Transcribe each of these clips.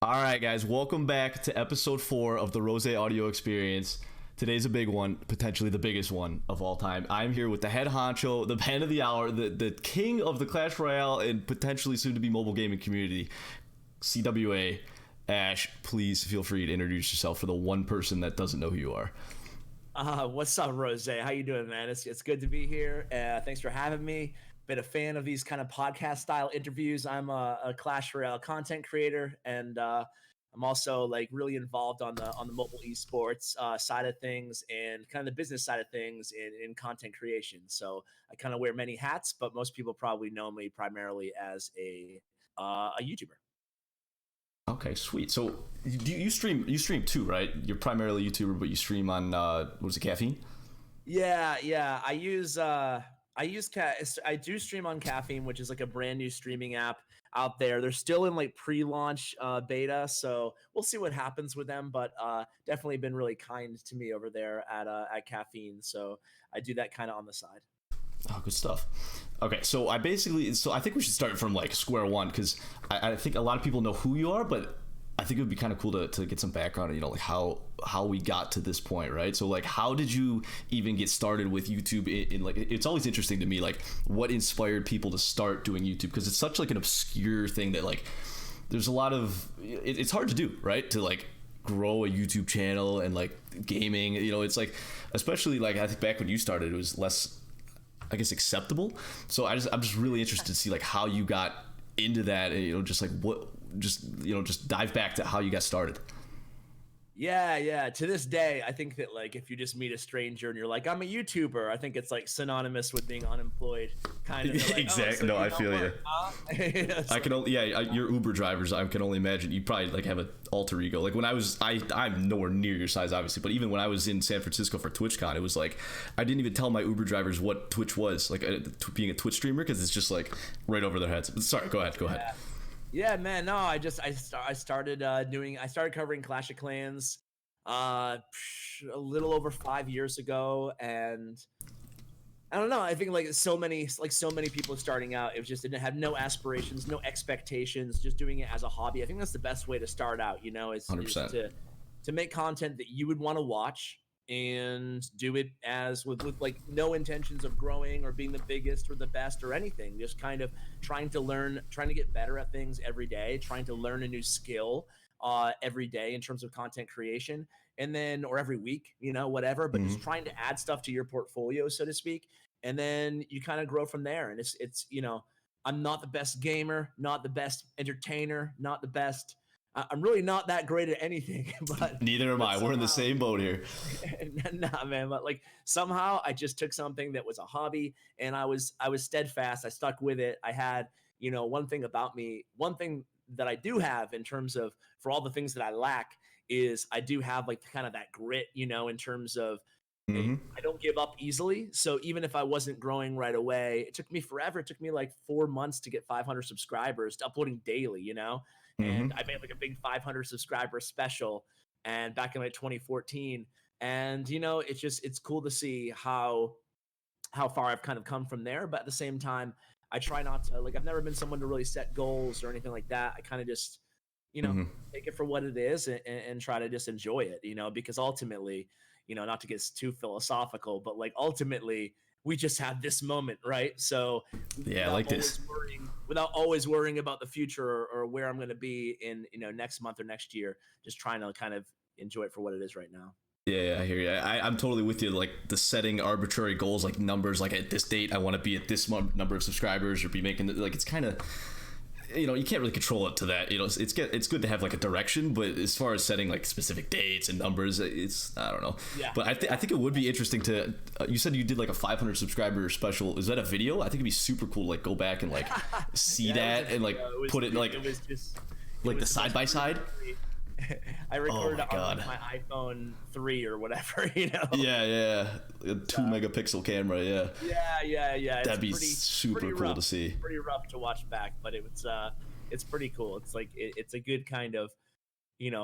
All right, guys, welcome back to episode 4 of the Rozay audio experience. Today's a big one, potentially the biggest one of all time. I'm here with the head honcho, the man of the hour, the king of the Clash Royale and potentially soon to be mobile gaming community, CWA. Ash, please feel free to introduce yourself for the one person that doesn't know who you are. What's up, Rozay? How you doing, man? It's good to be here. Thanks for having me. Been a fan of these kind of podcast style interviews. I'm a Clash Royale content creator, and I'm also like really involved on the mobile esports side of things and kind of the business side of things in content creation. So I kind of wear many hats, but most people probably know me primarily as a YouTuber. Okay, sweet. So you stream? You stream too, right? You're primarily a YouTuber, but you stream on what is it, Caffeine? Yeah. I do stream on Caffeine, which is like a brand new streaming app out there. They're still in like pre-launch beta, so we'll see what happens with them. But definitely been really kind to me over there at Caffeine. So I do that kind of on the side. Oh, good stuff. Okay, so I think we should start from like square one because I think a lot of people know who you are, but I think it would be kind of cool to get some background, like how we got to this point, right? So like, how did you even get started with YouTube? In like, it's always interesting to me, like what inspired people to start doing YouTube because it's such like an obscure thing that like there's a lot of it's hard to do, right? To like grow a YouTube channel and like gaming, it's like especially like I think back when you started, it was less I guess acceptable. So I'm just really interested to see like how you got into that, and just like what just dive back to how you got started. Yeah. To this day, I think that like if you just meet a stranger and you're like, I'm a YouTuber, I think it's like synonymous with being unemployed. Kind of like, Exactly. so No, you I don't feel you. work, huh? I can only your Uber drivers. I can only imagine you probably like have an alter ego. Like when I'm nowhere near your size, obviously, but even when I was in San Francisco for TwitchCon, it was like I didn't even tell my Uber drivers what Twitch was, like being a Twitch streamer, because it's just like right over their heads. But sorry, go ahead. Yeah, man. No, I started I started covering Clash of Clans a little over 5 years ago, and I don't know. I think so many people starting out, it was just didn't have no aspirations, no expectations, just doing it as a hobby. I think that's the best way to start out. Is 100%. to make content that you would want to watch and do it as with like no intentions of growing or being the biggest or the best or anything. Just kind of trying to learn, trying to get better at things every day, trying to learn a new skill every day in terms of content creation, and then or every week, whatever. But just trying to add stuff to your portfolio, so to speak, and then you kind of grow from there. And it's I'm not the best gamer, not the best entertainer, not the best. I'm really not that great at anything, but Neither am but I. We're in the somehow, same boat here. nah, man. But like somehow I just took something that was a hobby and I was steadfast. I stuck with it. I had, one thing about me, one thing that I do have in terms of for all the things that I lack is I do have like kind of that grit, in terms of Hmm. I don't give up easily. So even if I wasn't growing right away, it took me forever. It took me like 4 months to get 500 subscribers, to uploading daily. And Hmm. I made like a big 500 subscriber special and back in like 2014. And it's cool to see how far I've kind of come from there. But at the same time, I try not to like I've never been someone to really set goals or anything like that. I kind of just you know Hmm. take it for what it is and try to just enjoy it. Because ultimately, not to get too philosophical, but like ultimately we just have this moment, right? So Yeah, I like this. without always worrying about the future or where I'm going to be in next month or next year, just trying to kind of enjoy it for what it is right now. Yeah, I hear you. I'm totally with you. Like the setting arbitrary goals, like numbers, like at this date, I want to be at this number of subscribers or be making like it's kind of, you can't really control it to that. It's good to have like a direction, but as far as setting like specific dates and numbers, it's I don't know. Yeah, But I yeah. think it would be interesting to. You said you did like a 500 subscriber special. Is that a video? I think it'd be super cool to like go back and like see Yeah, it was a that and like video. put it like it like the was the side most by side. I Oh recorded my it on god. like, my iPhone 3 or whatever. Yeah. A 2 megapixel camera. Yeah. Yeah. That'd be super pretty cool rough. to see. Pretty rough to watch back, but it's pretty cool. It's like it's a good kind of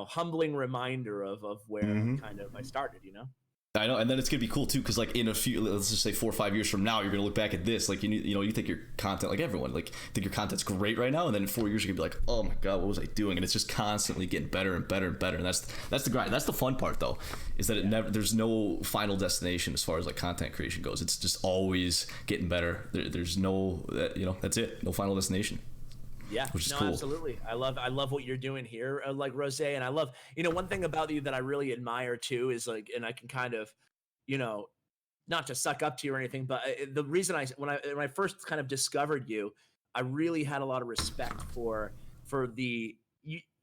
humbling reminder of where Hmm. kind of I started. I know, and then it's gonna be cool too, because like in a few, let's just say 4 or 5 years from now, you're gonna look back at this, like you think your content, like everyone, like think your content's great right now, and then in 4 years you're gonna be like, oh my god, what was I doing? And it's just constantly getting better and better and better, and that's the grind. That's the fun part though, is that there's no final destination as far as like content creation goes. It's just always getting better. There's no, that's it, no final destination. Yeah, Which is no, cool. Absolutely. I love what you're doing here, like Rozay, and I love, one thing about you that I really admire too is like, and I can kind of, you know, not to suck up to you or anything, but the reason when I first kind of discovered you, I really had a lot of respect for the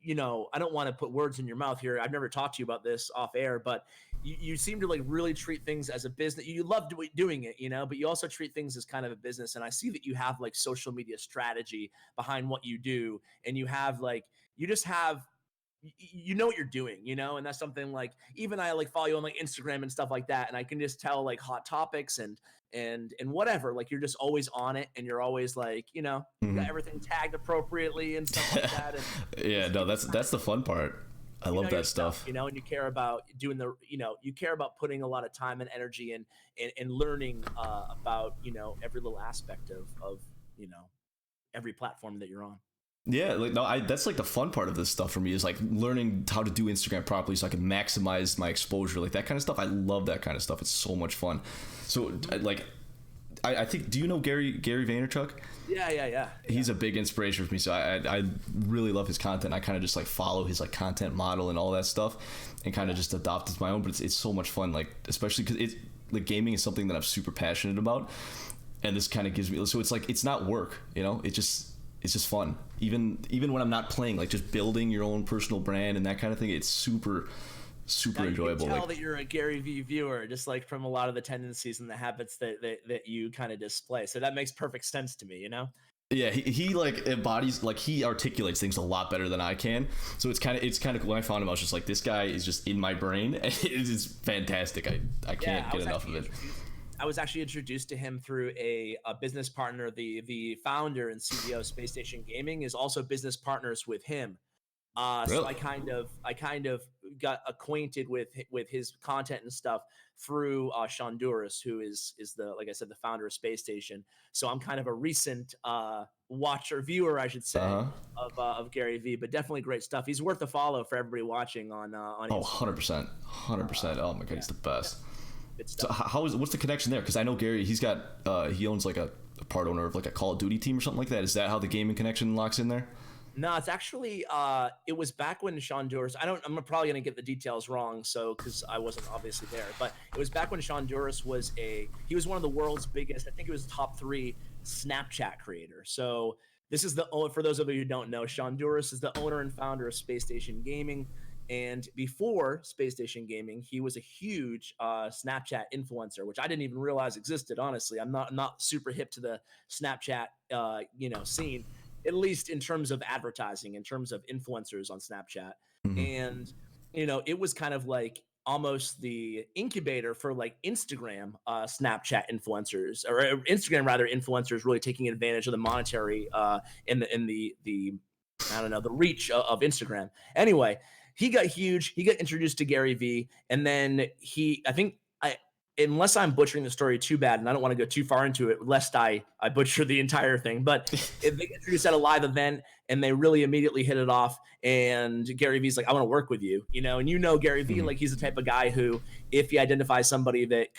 I don't want to put words in your mouth here. I've never talked to you about this off air, but you seem to like really treat things as a business. You love doing it, but you also treat things as kind of a business. And I see that you have like social media strategy behind what you do, and you have like you just have you know what you're doing, and that's something like even I like follow you on like Instagram and stuff like that, and I can just tell like hot topics and whatever, like you're just always on it, and you're always like you got everything tagged appropriately and stuff like that. And Yeah, no, that's the fun part. I love that stuff. And you care about doing you care about putting a lot of time and energy and learning about every little aspect of every platform that you're on. Yeah, like no, that's like the fun part of this stuff for me is like learning how to do Instagram properly so I can maximize my exposure, like that kind of stuff. I love that kind of stuff. It's so much fun. So I think, do you know Gary Vaynerchuk? Yeah. He's a big inspiration for me. So I really love his content. I kind of just like follow his like content model and all that stuff, and kind of just adopt it as my own. But it's so much fun, like especially because it's like gaming is something that I'm super passionate about, and this kind of gives me. So it's like it's not work, it's just fun. Even when I'm not playing, like just building your own personal brand and that kind of thing, it's super enjoyable. You can tell that you're a Gary V viewer, just like from a lot of the tendencies and the habits that you kind of display. So that makes perfect sense to me, Yeah, he like embodies, like he articulates things a lot better than I can. So it's kind of when I found him, I was just like, this guy is just in my brain. It is fantastic. I can't get enough of it. I was actually introduced to him through a business partner. The founder and CEO of Spacestation Gaming is also business partners with him. Really? So I kind of got acquainted with his content and stuff through Sean Duras, who is the, like I said, the founder of Spacestation. So I'm kind of a recent viewer, I should say, of Gary V. But definitely great stuff. He's worth a follow for everybody watching on. Oh, 100%. Oh my god, he's the best. So what's the connection there? Because I know Gary, he owns like a part owner of like a Call of Duty team or something like that. Is that how the gaming connection locks in there? No, it's actually it was back when Sean Duras. I'm probably gonna get the details wrong, so because I wasn't obviously there, but it was back when Sean Duras was one of the world's biggest. I think it was top 3 Snapchat creator. So this is for those of you who don't know, Sean Duras is the owner and founder of Spacestation Gaming. And before Spacestation Gaming, he was a huge Snapchat influencer, which I didn't even realize existed. Honestly, I'm not super hip to the Snapchat scene, at least in terms of advertising, in terms of influencers on Snapchat. Mm-hmm. And it was kind of like almost the incubator for like Instagram Snapchat influencers, or Instagram rather, influencers really taking advantage of the monetary in the I don't know, the reach of Instagram. Anyway, he got huge. He got introduced to Gary V, and then unless I'm butchering the story too bad, and I don't want to go too far into it, lest I butcher the entire thing, but they got introduced at a live event, and they really immediately hit it off. And Gary V's like, I want to work with you, and Gary V, like he's the type of guy who, if he identifies somebody that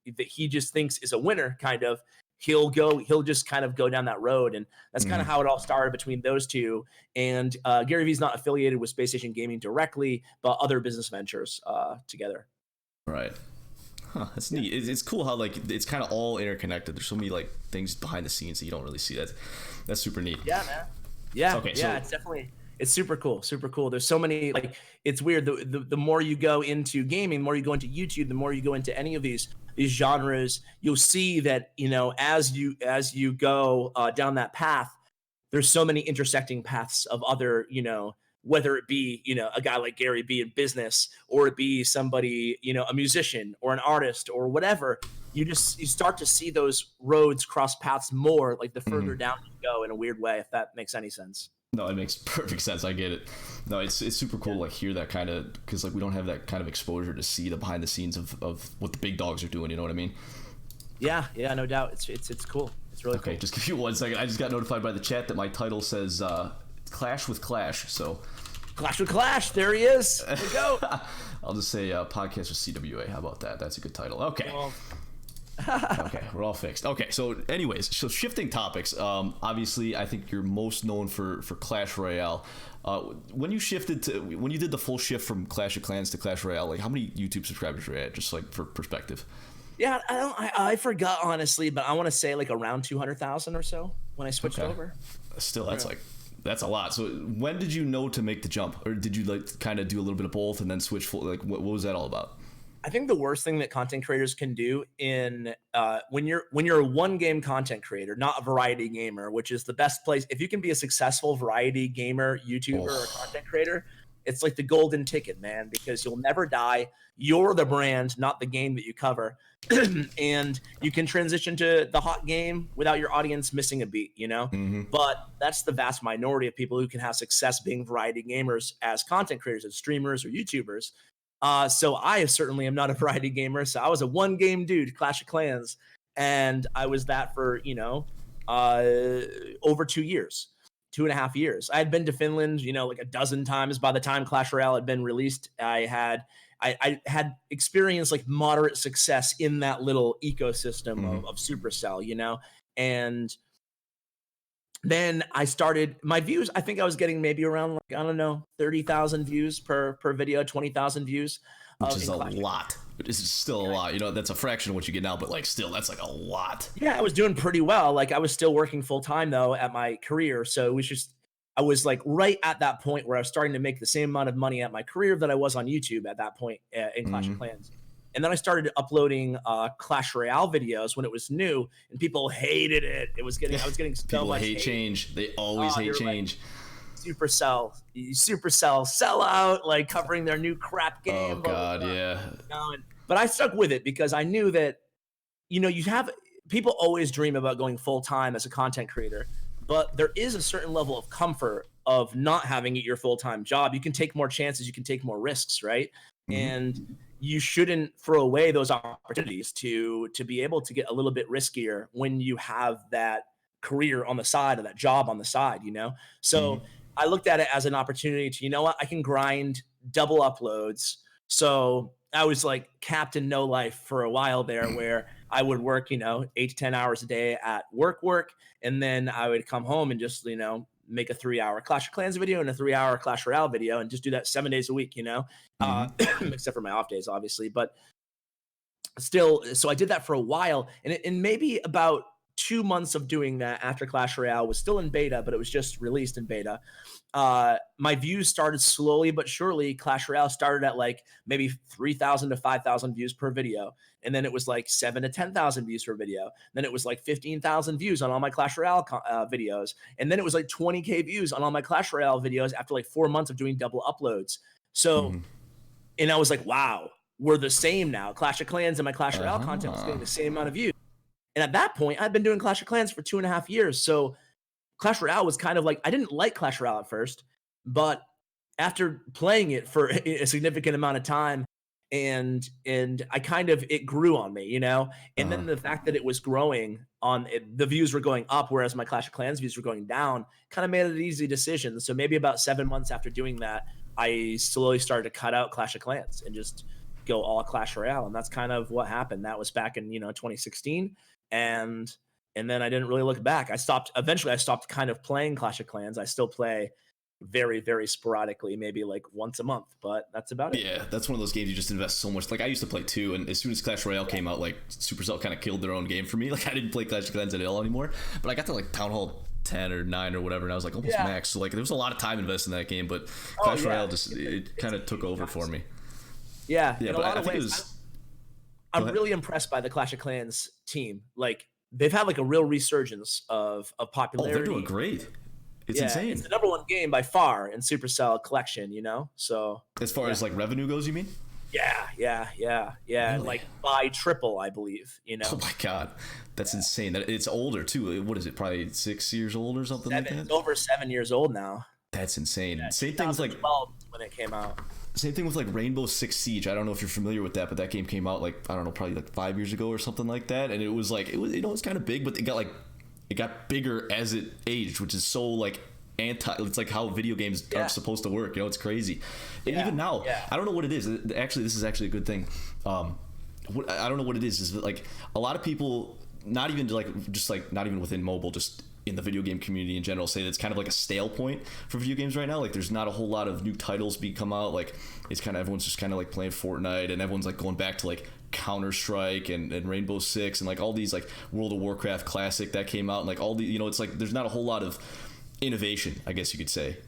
he just thinks is a winner, kind of, he'll just kind of go down that road. And that's kind of how it all started between those two. And Gary V's not affiliated with Spacestation Gaming directly, but other business ventures together. Right. Huh, that's neat. It's cool how like it's kind of all interconnected. There's so many like things behind the scenes that you don't really see. That's super neat. Yeah, man. Yeah. Okay. Yeah, it's super cool. Super cool. There's so many, like, it's weird. The more you go into gaming, the more you go into YouTube, the more you go into any of these genres, you'll see that, as you go down that path, there's so many intersecting paths of other, whether it be, a guy like Gary B in business, or it be somebody, a musician or an artist or whatever. You start to see those roads cross paths more, like the further down you go, in a weird way, if that makes any sense. No, it makes perfect sense. I get it. No, it's super cool to like hear that kind of, because like we don't have that kind of exposure to see the behind the scenes of what the big dogs are doing. You know what I mean? Yeah, no doubt. It's cool. It's really Okay, cool. just give you 1 second. I just got notified by the chat that my title says Clash with Clash. So Clash with Clash. There he is. There we go. I'll just say podcast with CWA. How about that? That's a good title. Okay. Well, Okay, we're all fixed. Okay, so anyways, so shifting topics. Obviously, I think you're most known for Clash Royale. When you did the full shift from Clash of Clans to Clash Royale, like how many YouTube subscribers were you at? Just like for perspective. yeah, I forgot honestly, but I want to say like around 200,000 or so when I switched over. Still, that's a lot. So when did you know to make the jump, or did you like kind of do a little bit of both and then switch full? Like what was that all about? I think the worst thing that content creators can do in when you're a one game content creator, not a variety gamer, which is the best place. If you can be a successful variety gamer, YouTuber, or content creator, it's like the golden ticket, man, because you'll never die. You're the brand, not the game that you cover. And you can transition to the hot game without your audience missing a beat, you know? Mm-hmm. But that's the vast minority of people who can have success being variety gamers as content creators, as streamers or YouTubers. So I certainly am not a variety gamer. So I was a one game dude, Clash of Clans. And I was that for, over 2 years, 2.5 years. I had been to Finland, like a dozen times by the time Clash Royale had been released. I had experienced like moderate success in that little ecosystem of Supercell, and then I started my views. I think I was getting maybe around like, I don't know, 30,000 views per video, 20,000 views. Which is a lot. It's still a lot. That's a fraction of what you get now, but like still, that's like a lot. Yeah, I was doing pretty well. Like I was still working full time though at my career. So I was like right at that point where I was starting to make the same amount of money at my career that I was on YouTube at that point in Clash of Clans. And then I started uploading Clash Royale videos when it was new, and people hated it. I was getting so people much hate change. They always hate change. Like, Supercell sell out, like covering their new crap game. Oh God, yeah. But I stuck with it because I knew that, you have people always dream about going full time as a content creator, but there is a certain level of comfort of not having it your full time job. You can take more chances, you can take more risks, right? And you shouldn't throw away those opportunities to be able to get a little bit riskier when you have that career on the side or that job on the side, So I looked at it as an opportunity to, I can grind double uploads. So I was like Captain No Life for a while there where I would work, 8 to 10 hours a day at work. And then I would come home and just, make a 3-hour Clash of Clans video and a 3-hour Clash Royale video and just do that 7 days a week, except for my off days, obviously. But still, so I did that for a while. And maybe about 2 months of doing that after Clash Royale was still in beta, but it was just released in beta. My views started slowly but surely. Clash Royale started at like maybe 3,000 to 5,000 views per video. And then it was like 7 to 10,000 views per video. Then it was like 15,000 views on all my Clash Royale videos. And then it was like 20K views on all my Clash Royale videos after like 4 months of doing double uploads. So, and I was like, wow, we're the same now. Clash of Clans and my Clash Royale content was getting the same amount of views. And at that point, I'd been doing Clash of Clans for 2.5 years. So Clash Royale was kind of like, I didn't like Clash Royale at first, but after playing it for a significant amount of time, and I kind of, it grew on me, and then the fact that it was growing the views were going up, whereas my Clash of Clans views were going down, kind of made it an easy decision. So maybe about 7 months after doing that, I slowly started to cut out Clash of Clans and just go all Clash Royale. And that's kind of what happened. That was back in, 2016. And then I didn't really look back. Eventually I stopped kind of playing Clash of Clans. I still play very, very sporadically, maybe like once a month, but that's about it. Yeah, that's one of those games you just invest so much. Like I used to play too, and as soon as Clash Royale came out, like Supercell kind of killed their own game for me. Like I didn't play Clash of Clans at all anymore, but I got to like Town Hall 10 or 9 or whatever, and I was like almost max. So like there was a lot of time invested in that game, but Clash Royale just it kind of took over for me. Yeah, in a but lot I of think ways. it was. I'm really impressed by the Clash of Clans team. Like they've had like a real resurgence of popularity. Oh, they're doing great. It's insane. It's the #1 game by far in Supercell collection, So as far as like revenue goes, you mean? Yeah, Really? Like by triple, I believe. Oh my god, that's insane. That it's older too. What is it? Probably 6 years old or something like that. It's over 7 years old now. That's insane. Yeah, Same thing with like when it came out. Same thing with like Rainbow Six Siege. I don't know if you're familiar with that, but that game came out like I don't know, probably like 5 years ago or something like that. And it was it's kind of big, but it got bigger as it aged, which is so like it's like how video games are supposed to work. It's crazy. And even now, I don't know what it is. Actually, this is actually a good thing. I don't know what it is that like a lot of people, not even not even within mobile, just in the video game community in general, say that's kind of like a stale point for video games right now. Like there's not a whole lot of new titles being come out. Like it's kind of everyone's just kind of like playing Fortnite, and everyone's like going back to like Counter-Strike and Rainbow Six and like all these like World of Warcraft Classic that came out, and like all the it's like there's not a whole lot of innovation, I guess you could say.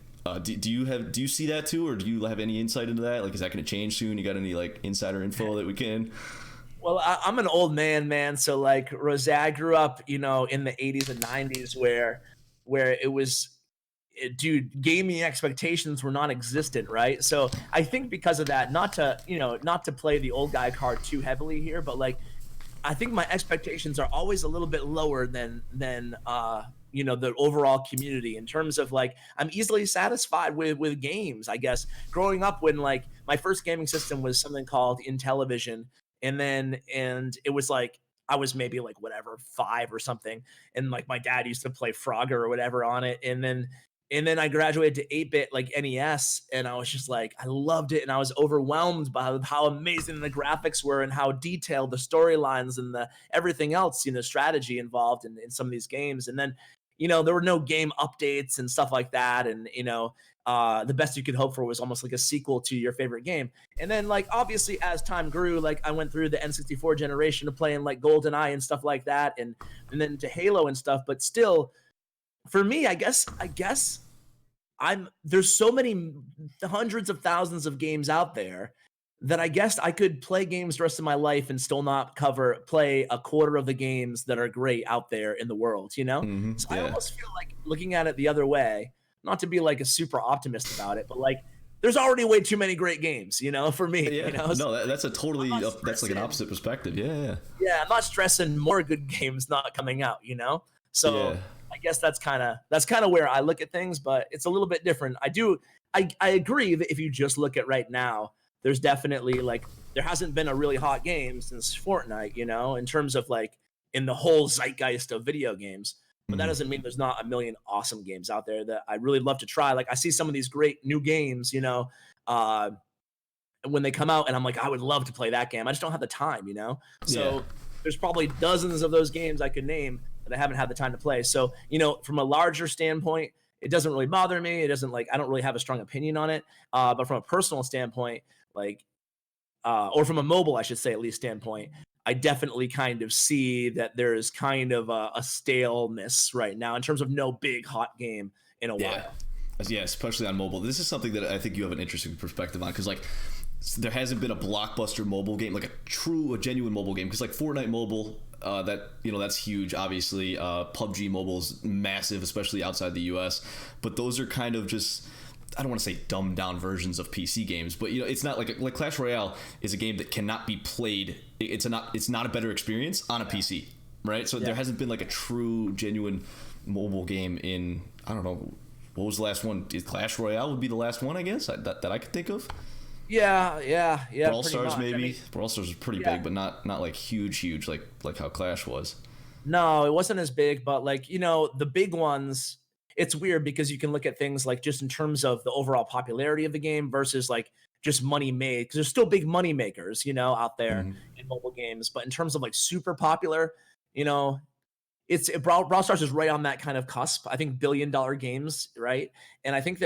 Do you see that too, or do you have any insight into that? Like, is that going to change soon? You got any like insider info that we can? Well, I'm an old man. So like Rozay, I grew up, in the 80s and 90s where it was, dude, gaming expectations were non-existent, right? So I think because of that, not to play the old guy card too heavily here, but like I think my expectations are always a little bit lower than the overall community in terms of like I'm easily satisfied with games. I guess growing up when like my first gaming system was something called Intellivision, and it was like I was maybe like whatever 5 or something, and like my dad used to play Frogger or whatever on it, and then I graduated to 8-bit like NES, and I was just like I loved it, and I was overwhelmed by how amazing the graphics were and how detailed the storylines and the everything else, strategy involved in some of these games. And then there were no game updates and stuff like that, and the best you could hope for was almost like a sequel to your favorite game. And then like obviously as time grew, like I went through the N64 generation of playing like GoldenEye and stuff like that, and then to Halo and stuff. But still, for me, I guess there's so many hundreds of thousands of games out there that I guess I could play games the rest of my life and still not play a quarter of the games that are great out there in the world, Mm-hmm, So I almost feel like looking at it the other way, not to be like a super optimist about it, but like there's already way too many great games, for me. Yeah. No, that's a totally that's like an opposite perspective. Yeah. Yeah, I'm not stressing more good games not coming out, So I guess that's kind of where I look at things, but it's a little bit different. I agree that if you just look at right now, there's definitely like there hasn't been a really hot game since Fortnite, in terms of like in the whole zeitgeist of video games. But that doesn't mean there's not a million awesome games out there that I really love to try. Like I see some of these great new games, when they come out, and I'm like, I would love to play that game. I just don't have the time, So there's probably dozens of those games I could name that I haven't had the time to play. So, from a larger standpoint, it doesn't really bother me. It doesn't I don't really have a strong opinion on it. But from a personal standpoint, or from a mobile, I should say, at least standpoint, I definitely kind of see that there's kind of a staleness right now in terms of no big hot game in a while. Yeah, especially on mobile. This is something that I think you have an interesting perspective on, because like there hasn't been a blockbuster mobile game, like a genuine mobile game, because like Fortnite mobile, that's huge, obviously. PUBG mobile is massive, especially outside the US, but those are kind of just, I don't want to say dumbed down versions of PC games, but it's not like Clash Royale is a game that cannot be played. It's not a better experience on a PC, right? So there hasn't been like a true genuine mobile game in, I don't know, what was the last one? Clash Royale would be the last one, I guess, that I could think of. Yeah. Brawl Stars maybe. I mean, Brawl Stars was pretty big, but not like huge like how Clash was. No, it wasn't as big, but like the big ones. It's weird because you can look at things like just in terms of the overall popularity of the game versus like just money made, because there's still big money makers, out there in mobile games. But in terms of like super popular, Brawl Stars is right on that kind of cusp. I think $1 billion games, right? And I think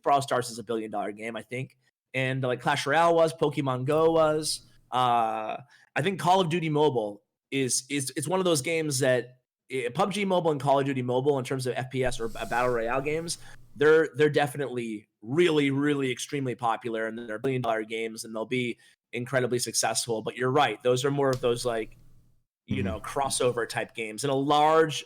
Brawl Stars is $1 billion game, I think. And like Clash Royale was, Pokemon Go was. I think Call of Duty Mobile is one of those games that PUBG Mobile and Call of Duty Mobile, in terms of FPS or Battle Royale games, they're definitely really, really extremely popular, and they're $1 billion games, and they'll be incredibly successful. But you're right; those are more of those like, crossover type games, and a large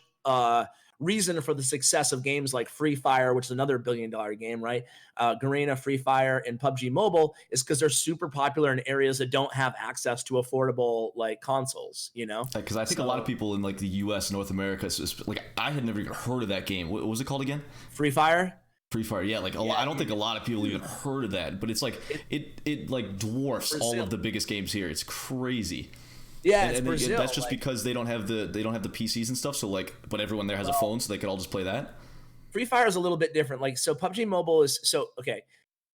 reason for the success of games like Free Fire, which is another billion-dollar game, right? Garena, Free Fire, and PUBG Mobile is because they're super popular in areas that don't have access to affordable like consoles, you know? Because I think a lot of people in like the U.S., North America, like I had never even heard of that game. What was it called again? Free Fire. Free Fire, yeah. Like I don't think a lot of people even heard of that, but it's like it like dwarfs Brazil. all of the biggest games here. It's crazy. Yeah, it's Brazil. That's just because they don't have the PCs and stuff. So like, but everyone there has a phone, so they could all just play that. Free Fire is a little bit different. Like, so PUBG Mobile is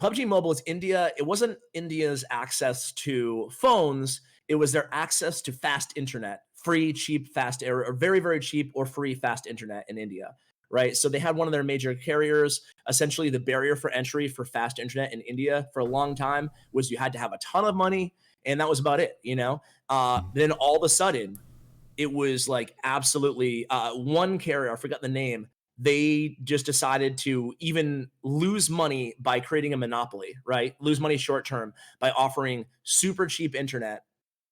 PUBG Mobile is India. It wasn't India's access to phones. It was their access to fast internet, free, cheap, fast, or very, very cheap or free fast internet in India. Right. So they had one of their major carriers. Essentially, the barrier for entry for fast internet in India for a long time was you had to have a ton of money. And that was about it, you know. Then all of a sudden, it was like absolutely one carrier, I forgot the name, they just decided to even lose money by creating a monopoly, right? Lose money short term by offering super cheap internet,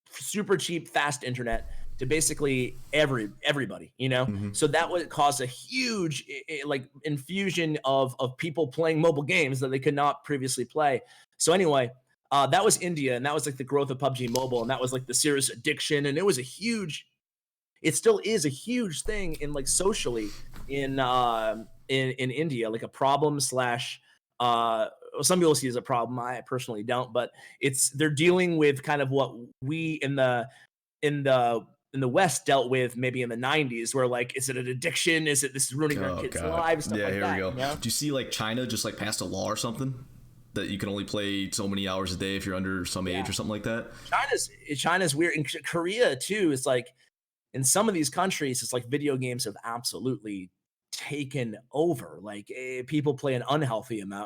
super cheap fast internet to basically everybody, you know. So that would cause a huge like infusion of people playing mobile games that they could not previously play. So anyway, that was India, and that was like the growth of PUBG Mobile, and that was like the serious addiction, and it was it still is a huge thing in like socially in India, like a problem slash some people see it as a problem. I personally don't, but they're dealing with kind of what we in the West dealt with maybe in the 90s, where like, is it an addiction? Is it this is ruining our kids' lives? Stuff like here that, we go. You know? Do you see like China just like passed a law or something that you can only play so many hours a day if you're under some age or something like that? China's weird. In Korea too, it's like in some of these countries, it's like video games have absolutely taken over. Like people play an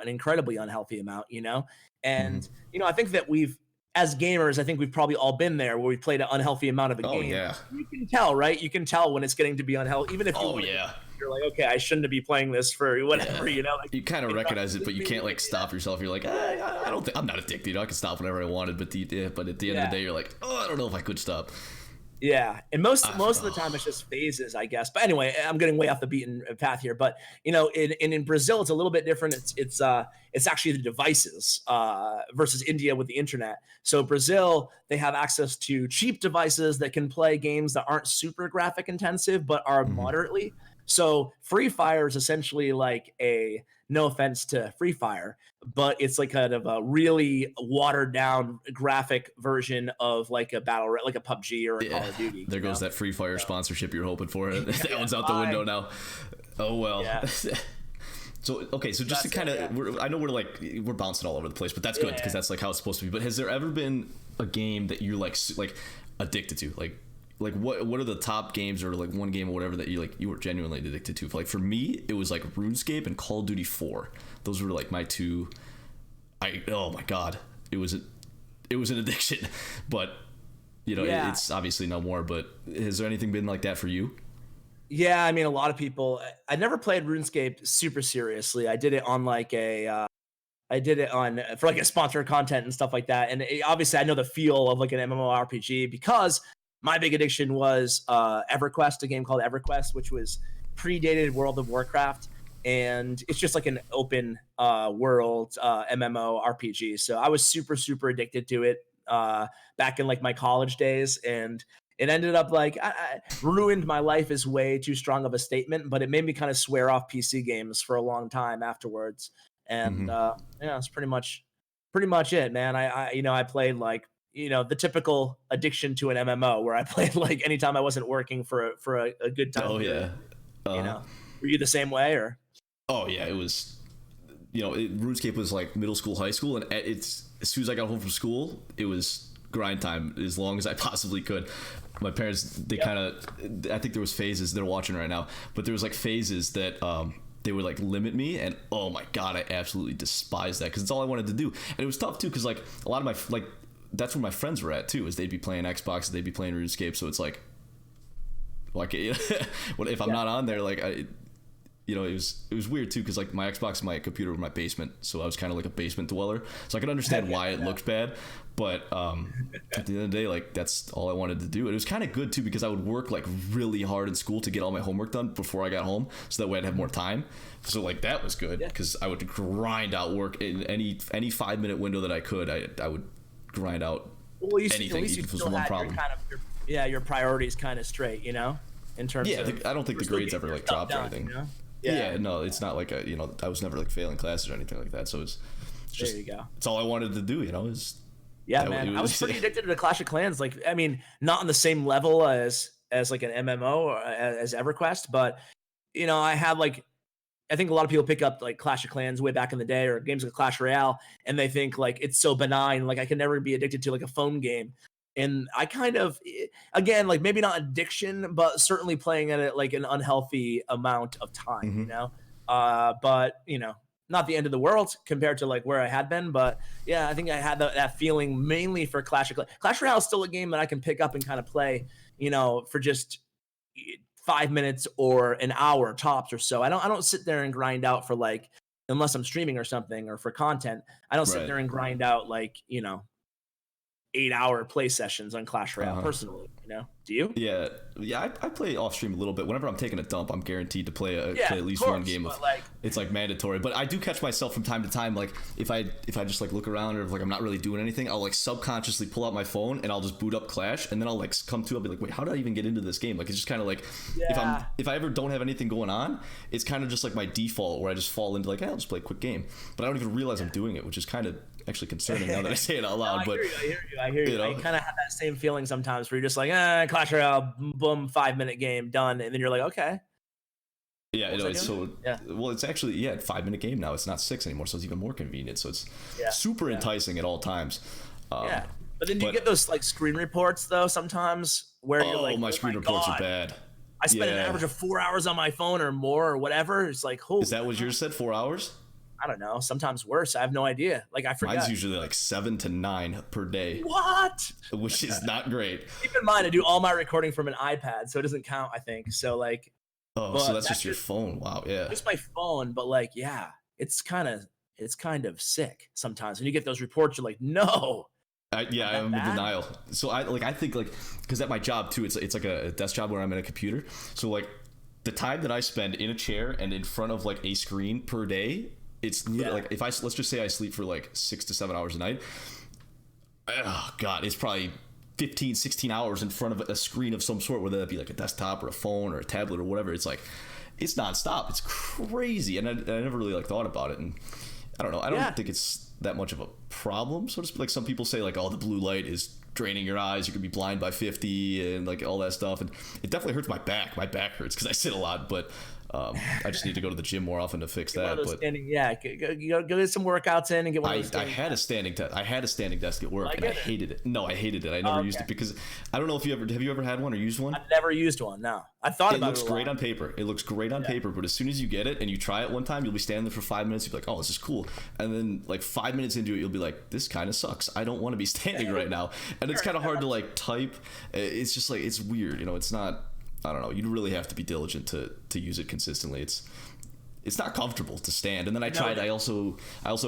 incredibly unhealthy amount, you know? And, you know, I think that as gamers, I think we've probably all been there where we played an unhealthy amount of a game. Yeah. You can tell, right? You can tell when it's getting to be unhealthy, even if you're like, okay, I shouldn't be playing this for whatever, you know? Like, you kind of recognize it, but you can't like stop yourself. You're like, I don't think I'm not addicted. You know, I can stop whenever I wanted, but at the end of the day, you're like, I don't know if I could stop. Yeah, and most of the time it's just phases, I guess. But anyway, I'm getting way off the beaten path here. But you know, in Brazil, it's a little bit different. It's actually the devices versus India with the internet. So Brazil, they have access to cheap devices that can play games that aren't super graphic intensive, but are moderately. So Free Fire is essentially like no offense to Free Fire, but it's like kind of a really watered down graphic version of like a like a PUBG or a Call of Duty. There goes that Free Fire sponsorship you're hoping for. That one's out the window now. Oh well. Yeah. So okay, so just to kind of, I know we're bouncing all over the place, but that's good because that's like how it's supposed to be. But has there ever been a game that you're like addicted to, like what are the top games or like one game or whatever that you were genuinely addicted to? Like for me, it was like RuneScape and Call of Duty 4. Those were like my two. Oh my god, it was an addiction, but you know it's obviously no more. But has there anything been like that for you? Yeah, I mean, a lot of people. I never played RuneScape super seriously. I did it on like for like a sponsored content and stuff like that. And obviously, I know the feel of like an MMORPG because my big addiction was EverQuest, a game called EverQuest, which was predated World of Warcraft. And it's just like an open world MMORPG. So I was super, super addicted to it back in like my college days. And it ended up like, I ruined my life is way too strong of a statement, but it made me kind of swear off PC games for a long time afterwards. And it's pretty much it, man. I played like, you know, the typical addiction to an MMO where I played like anytime I wasn't working for a good time. Oh yeah. You know, were you the same way or? Oh yeah, it was. You know, RuneScape was like middle school, high school, and it's as soon as I got home from school, it was grind time as long as I possibly could. My parents, they kind of, I think there was phases. They're watching right now, but there was like phases that they would like limit me, and oh my god, I absolutely despised that because it's all I wanted to do, and it was tough too because like a lot of my that's where my friends were at too, is they'd be playing Xbox, they'd be playing RuneScape, so it's like if I'm not on there, like it was weird too because like my Xbox and my computer were in my basement, so I was kind of like a basement dweller. So I could understand why it looked bad, but at the end of the day, like that's all I wanted to do. It was kind of good too because I would work like really hard in school to get all my homework done before I got home, so that way I'd have more time. So like that was good because I would grind out work in any 5-minute window that I could. I would grind out anything. At least you still had one problem. Your priorities kind of straight, in terms of I don't think the grades ever like dropped or anything. Yeah, no, it's not like I was never like failing classes or anything like that. So it's just, there you go. It's all I wanted to do, is man. I was pretty addicted to Clash of Clans. Like, I mean, not on the same level as like an MMO or as EverQuest, but I have like, I think a lot of people pick up like Clash of Clans way back in the day or games like Clash Royale, and they think like it's so benign, like I can never be addicted to like a phone game. And I kind of, again, like maybe not addiction, but certainly playing at it like an unhealthy amount of time, but not the end of the world compared to like where I had been. But yeah, I think I had that feeling mainly for Clash of Clans. Clash Royale is still a game that I can pick up and kind of play, for just 5 minutes or an hour tops or so. I don't sit there and grind out for like, unless I'm streaming or something or for content, I don't sit there and grind out like, 8-hour play sessions on Clash Royale personally, do you? Yeah, I play off stream a little bit. Whenever I'm taking a dump, I'm guaranteed to play at least one game of like, it's like mandatory. But I do catch myself from time to time, like if I just like look around or if like I'm not really doing anything, I'll like subconsciously pull out my phone and I'll just boot up Clash, and then I'll like come to, I'll be like, wait, how did I even get into this game? Like it's just kind of like if I ever don't have anything going on, it's kind of just like my default where I just fall into like, hey, I'll just play a quick game, but I don't even realize I'm doing it, which is kind of actually concerning now that I say it out loud. No, I hear you. I kind of have that same feeling sometimes where you're just like, Clash Royale, boom, 5-minute game, done. And then you're like, okay. Yeah, it's so, well, it's actually, 5-minute game now. It's not 6 anymore, so it's even more convenient. So it's super enticing at all times. But then you get those like screen reports though sometimes where you're like, my screen reports are bad. I spend an average of 4 hours on my phone or more or whatever. It's like, holy. Is that what yours said, 4 hours? I don't know. Sometimes worse. I have no idea. Like I forget. Mine's usually like 7 to 9 per day. What? Which is not great. Keep in mind, I do all my recording from an iPad, so it doesn't count. I think so. Like, so that's just your phone. Wow. Yeah. Just my phone, but like, it's kind of sick sometimes. When you get those reports, you're like, no. I'm in denial. So I think like because at my job too, it's like a desk job where I'm in a computer. So like the time that I spend in a chair and in front of like a screen per day. It's like if let's just say I sleep for like 6 to 7 hours a night. Oh God, it's probably 15, 16 hours in front of a screen of some sort, whether that be like a desktop or a phone or a tablet or whatever. It's like, it's nonstop. It's crazy. And I never really like thought about it. And I don't know. I don't think it's that much of a problem, so to speak. Like some people say like, oh, the blue light is draining your eyes. You could be blind by 50 and like all that stuff. And it definitely hurts my back. My back hurts because I sit a lot, but I just need to go to the gym more often to fix that. But go get some workouts in and get one of those. I had a standing desk at work, and I hated it. No, I hated it. I never used it because I don't know if have you ever had one or used one? I've never used one. No, I thought about it. It looks great on paper. It looks great on paper, but as soon as you get it and you try it one time, you'll be standing there for 5 minutes. You'll be like, oh, this is cool, and then like 5 minutes into it, you'll be like, this kind of sucks. I don't want to be standing right now, and it's kind of hard to like type. It's just like it's weird, It's not. I don't know. You really have to be diligent to use it consistently. It's not comfortable to stand. And then I tried. I also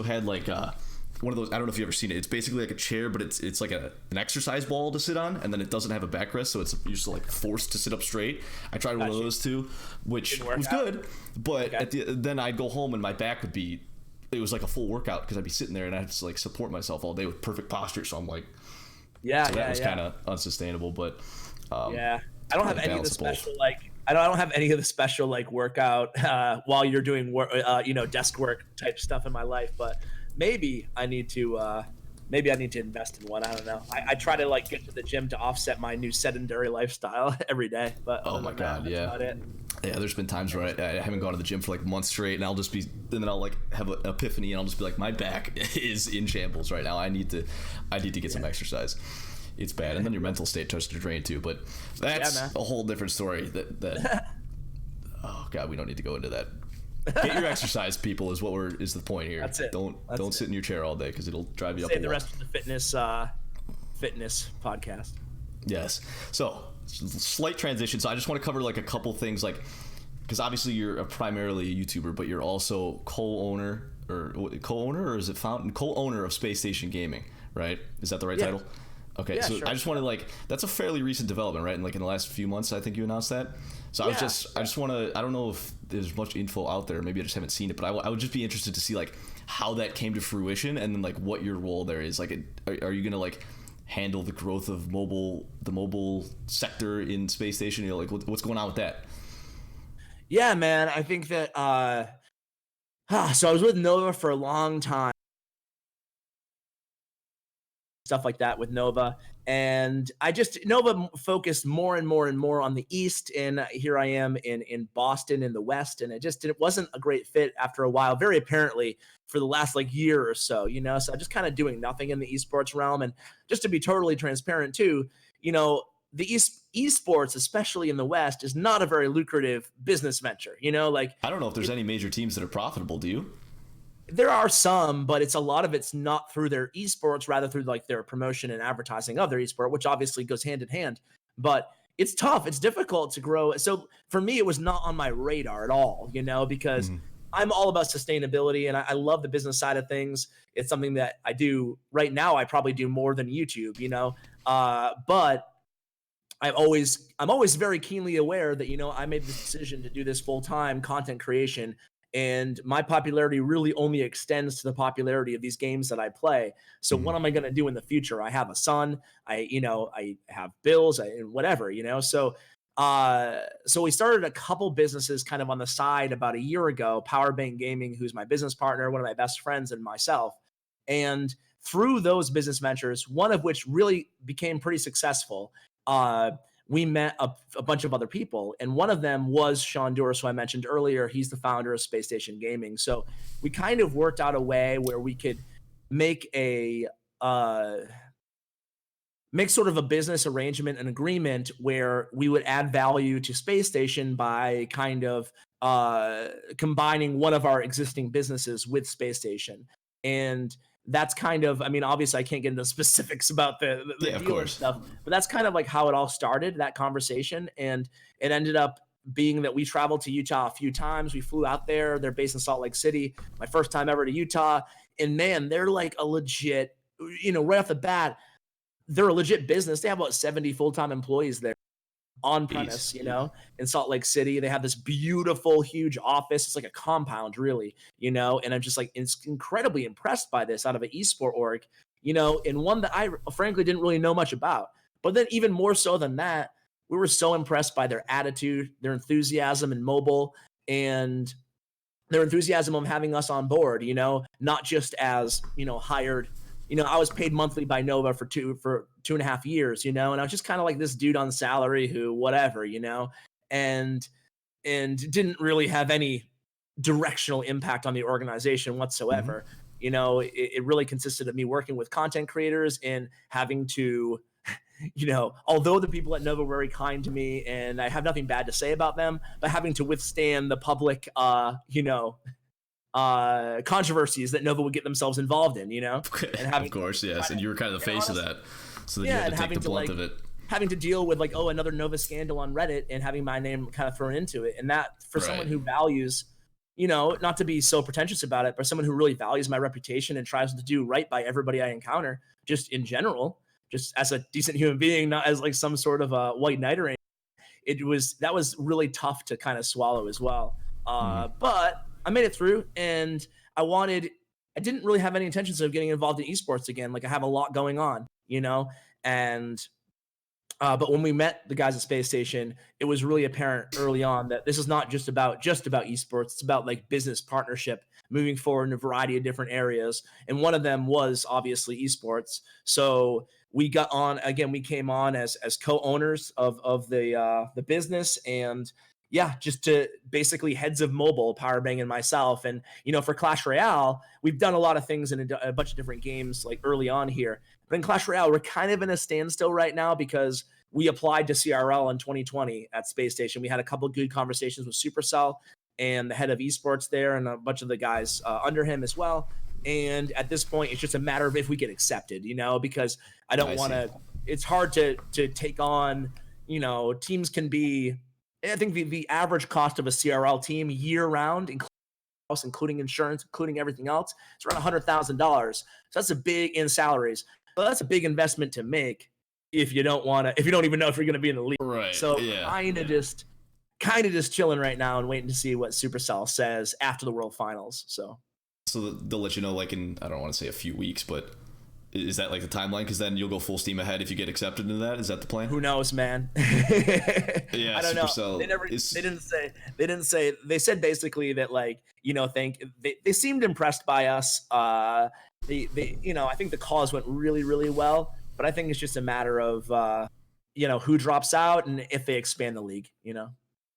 had like one of those. I don't know if you've ever seen it. It's basically like a chair, but it's like an exercise ball to sit on, and then it doesn't have a backrest, so you're just like forced to sit up straight. I tried one of those too, which was good. But then I'd go home and my back would be. It was like a full workout because I'd be sitting there and I had to like support myself all day with perfect posture. So I'm like, that was kind of unsustainable. But I don't have any of the special I don't have any of the special like workout while you're doing work, desk work type stuff in my life. But maybe I need to invest in one. I don't know. I try to like get to the gym to offset my new sedentary lifestyle every day. But oh my God, that's about it. Yeah, there's been times where I haven't gone to the gym for like months straight, and then I'll like have an epiphany, and I'll just be like, my back is in shambles right now. I need to get some exercise. It's bad, and then your mental state starts to drain too. But that's a whole different story. That oh God, we don't need to go into that. Get your exercise, people, is the point here. That's it. Don't sit in your chair all day because it'll drive you up. Save the rest of the fitness podcast. Yes. So slight transition. So I just want to cover like a couple things. Like because obviously you're primarily a YouTuber, but you're also co-owner or is it co-owner of Spacestation Gaming, right? Is that the right title? Okay, Yeah, so sure. I just want to that's a fairly recent development, right? And in the last few months, I think you announced that. So I just want to, I don't know if there's much info out there, maybe I just haven't seen it, but I would just be interested to see how that came to fruition, and then what your role there is. Are you gonna handle the growth of the mobile sector in Space Station? What's going on with that? Yeah, man. I think that so I was with Nova for a long time, stuff like that with Nova. And Nova focused more and more and more on the East. And here I am in Boston in the West. And it wasn't a great fit after a while, very apparently for the last year or so, so I'm just kind of doing nothing in the esports realm. And just to be totally transparent too, the esports, especially in the West, is not a very lucrative business venture, I don't know if there's any major teams that are profitable. Do you? There are some, but a lot of it's not through their esports, rather through their promotion and advertising of their esport, which obviously goes hand in hand. But it's tough. It's difficult to grow. So for me, it was not on my radar at all, because I'm all about sustainability and I love the business side of things. It's something that I do right now. I probably do more than YouTube, but I'm always very keenly aware that, I made the decision to do this full-time content creation, and my popularity really only extends to the popularity of these games that I play. So what am I going to do in the future? I have a son, I have bills and whatever, so we started a couple businesses kind of on the side about a year ago, Powerbank Gaming, who's my business partner, one of my best friends, and myself. And through those business ventures, one of which really became pretty successful, we met a bunch of other people, and one of them was Sean Doris, who I mentioned earlier. He's the founder of Spacestation Gaming. So we kind of worked out a way where we could make sort of a business arrangement, an agreement where we would add value to Space Station by kind of combining one of our existing businesses with Space Station. And that's kind of, obviously I can't get into specifics about the deal and stuff, but that's kind of how it all started, that conversation. And it ended up being that we traveled to Utah a few times. We flew out there. They're based in Salt Lake City. My first time ever to Utah. And man, they're a legit, right off the bat, they're a legit business. They have about 70 full-time employees there on premise, in Salt Lake City. They have this beautiful, huge office. It's like a compound, really, and I'm just incredibly impressed by this out of an esport org, and one that I frankly didn't really know much about. But then even more so than that, we were so impressed by their attitude, their enthusiasm in mobile, and their enthusiasm of having us on board, not just as, hired. I was paid monthly by Nova for 2.5 years, and I was just kind of this dude on salary who, whatever, and didn't really have any directional impact on the organization whatsoever. It really consisted of me working with content creators and having to, although the people at Nova were very kind to me and I have nothing bad to say about them, but having to withstand the public, controversies that Nova would get themselves involved in, and of course, yes, and you were kind of the face of that, so then you had to take the blunt of it. Having to deal with another Nova scandal on Reddit and having my name kind of thrown into it, and that for someone who values, not to be so pretentious about it, but someone who really values my reputation and tries to do right by everybody I encounter, just in general, just as a decent human being, not as some sort of a white knight or anything. That was really tough to kind of swallow as well. But I made it through, and I didn't really have any intentions of getting involved in esports again. I have a lot going on, and but when we met the guys at Space Station, it was really apparent early on that this is not just about esports. It's about business partnership moving forward in a variety of different areas. And one of them was obviously esports. So we got on again. We came on as co-owners of the business, and yeah, just to basically heads of mobile, Powerbank and myself. And, for Clash Royale, we've done a lot of things in a bunch of different games early on here. But in Clash Royale, we're kind of in a standstill right now because we applied to CRL in 2020 at Space Station. We had a couple of good conversations with Supercell and the head of esports there and a bunch of the guys under him as well. And at this point, it's just a matter of if we get accepted, because I don't want to – it's hard to take on, teams can be – I think the average cost of a CRL team year round, including insurance, including everything else, it's around $100,000. So that's a big in salaries. But that's a big investment to make if you don't even know if you're going to be in the league. Right. So Yeah. kind of just chilling right now and waiting to see what Supercell says after the World Finals. So they'll let you know like in, I don't want to say a few weeks, but is that like the timeline? Because then you'll go full steam ahead if you get accepted into that. Is that the plan? Who knows, man? Yeah, I don't Supercell. know. They didn't say. They said basically that like they seemed impressed by us. I think the calls went really really well, but I think it's just a matter of who drops out and if they expand the league.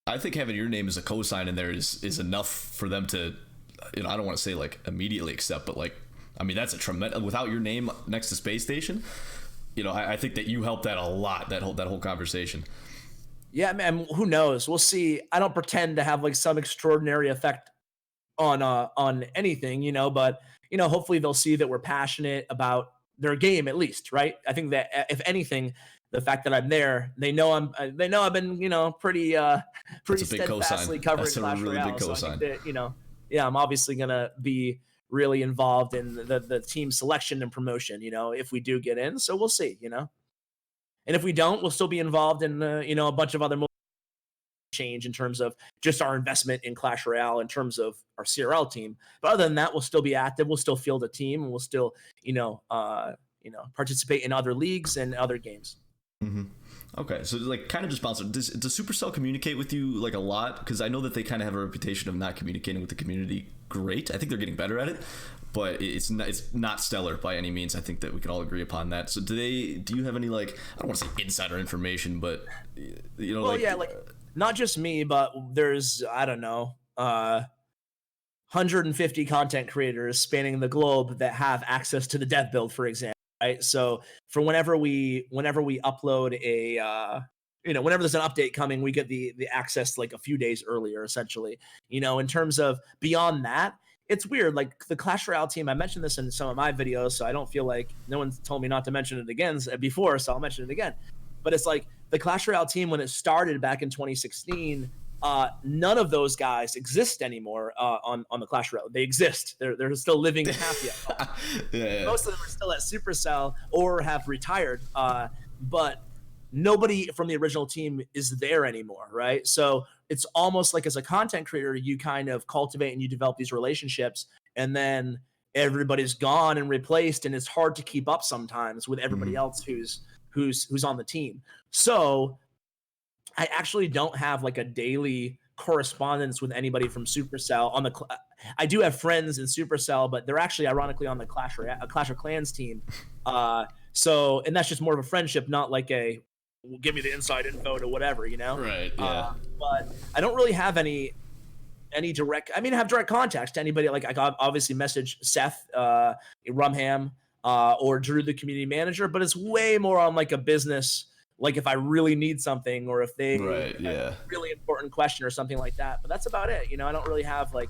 I think having your name as a cosign in there is enough for them to, I don't want to say like immediately accept, but like. I mean, that's a tremendous. Without your name next to Spacestation, I think that you helped that a lot. That whole conversation. Yeah, man. Who knows? We'll see. I don't pretend to have like some extraordinary effect on anything, but hopefully they'll see that we're passionate about their game at least, right? I think that if anything, the fact that I'm there, they know I've been pretty steadfastly covering Clash Royale. So I think that I'm obviously gonna be really involved in the team selection and promotion, if we do get in. So we'll see, and if we don't, we'll still be involved in, a bunch of other change in terms of just our investment in Clash Royale in terms of our CRL team. But other than that, we'll still be active. We'll still field a team and we'll still, participate in other leagues and other games. Mm-hmm. Okay, so like kind of just bounce. Does Supercell communicate with you like a lot? Because I know that they kind of have a reputation of not communicating with the community great. I think they're getting better at it, but it's not stellar by any means. I think that we can all agree upon that. So do you have any like, I don't want to say insider information, but not just me, but there's 150 content creators spanning the globe that have access to the dev build, for example. Right. So for whenever we upload whenever there's an update coming, we get the access like a few days earlier, essentially. In terms of beyond that, it's weird. Like the Clash Royale team, I mentioned this in some of my videos, so I don't feel like no one's told me not to mention it again before, so I'll mention it again. But it's like the Clash Royale team when it started back in 2016. None of those guys exist anymore on the Clash Royale. They exist. They're still living happy. Yeah. Most of them are still at Supercell or have retired. But nobody from the original team is there anymore, right? So it's almost like as a content creator, you kind of cultivate and you develop these relationships, and then everybody's gone and replaced, and it's hard to keep up sometimes with everybody else who's on the team. So I actually don't have like a daily correspondence with anybody from Supercell on I do have friends in Supercell, but they're actually ironically on the Clash of Clans team. So, and that's just more of a friendship, not like give me the inside info to whatever, Right. Yeah. But I don't really have any direct. I mean, I have direct contacts to anybody. Like I obviously message Seth, Rumham, or Drew, the community manager, but it's way more on like a business. Like if I really need something or if they have a really important question or something like that. But that's about it. I don't really have like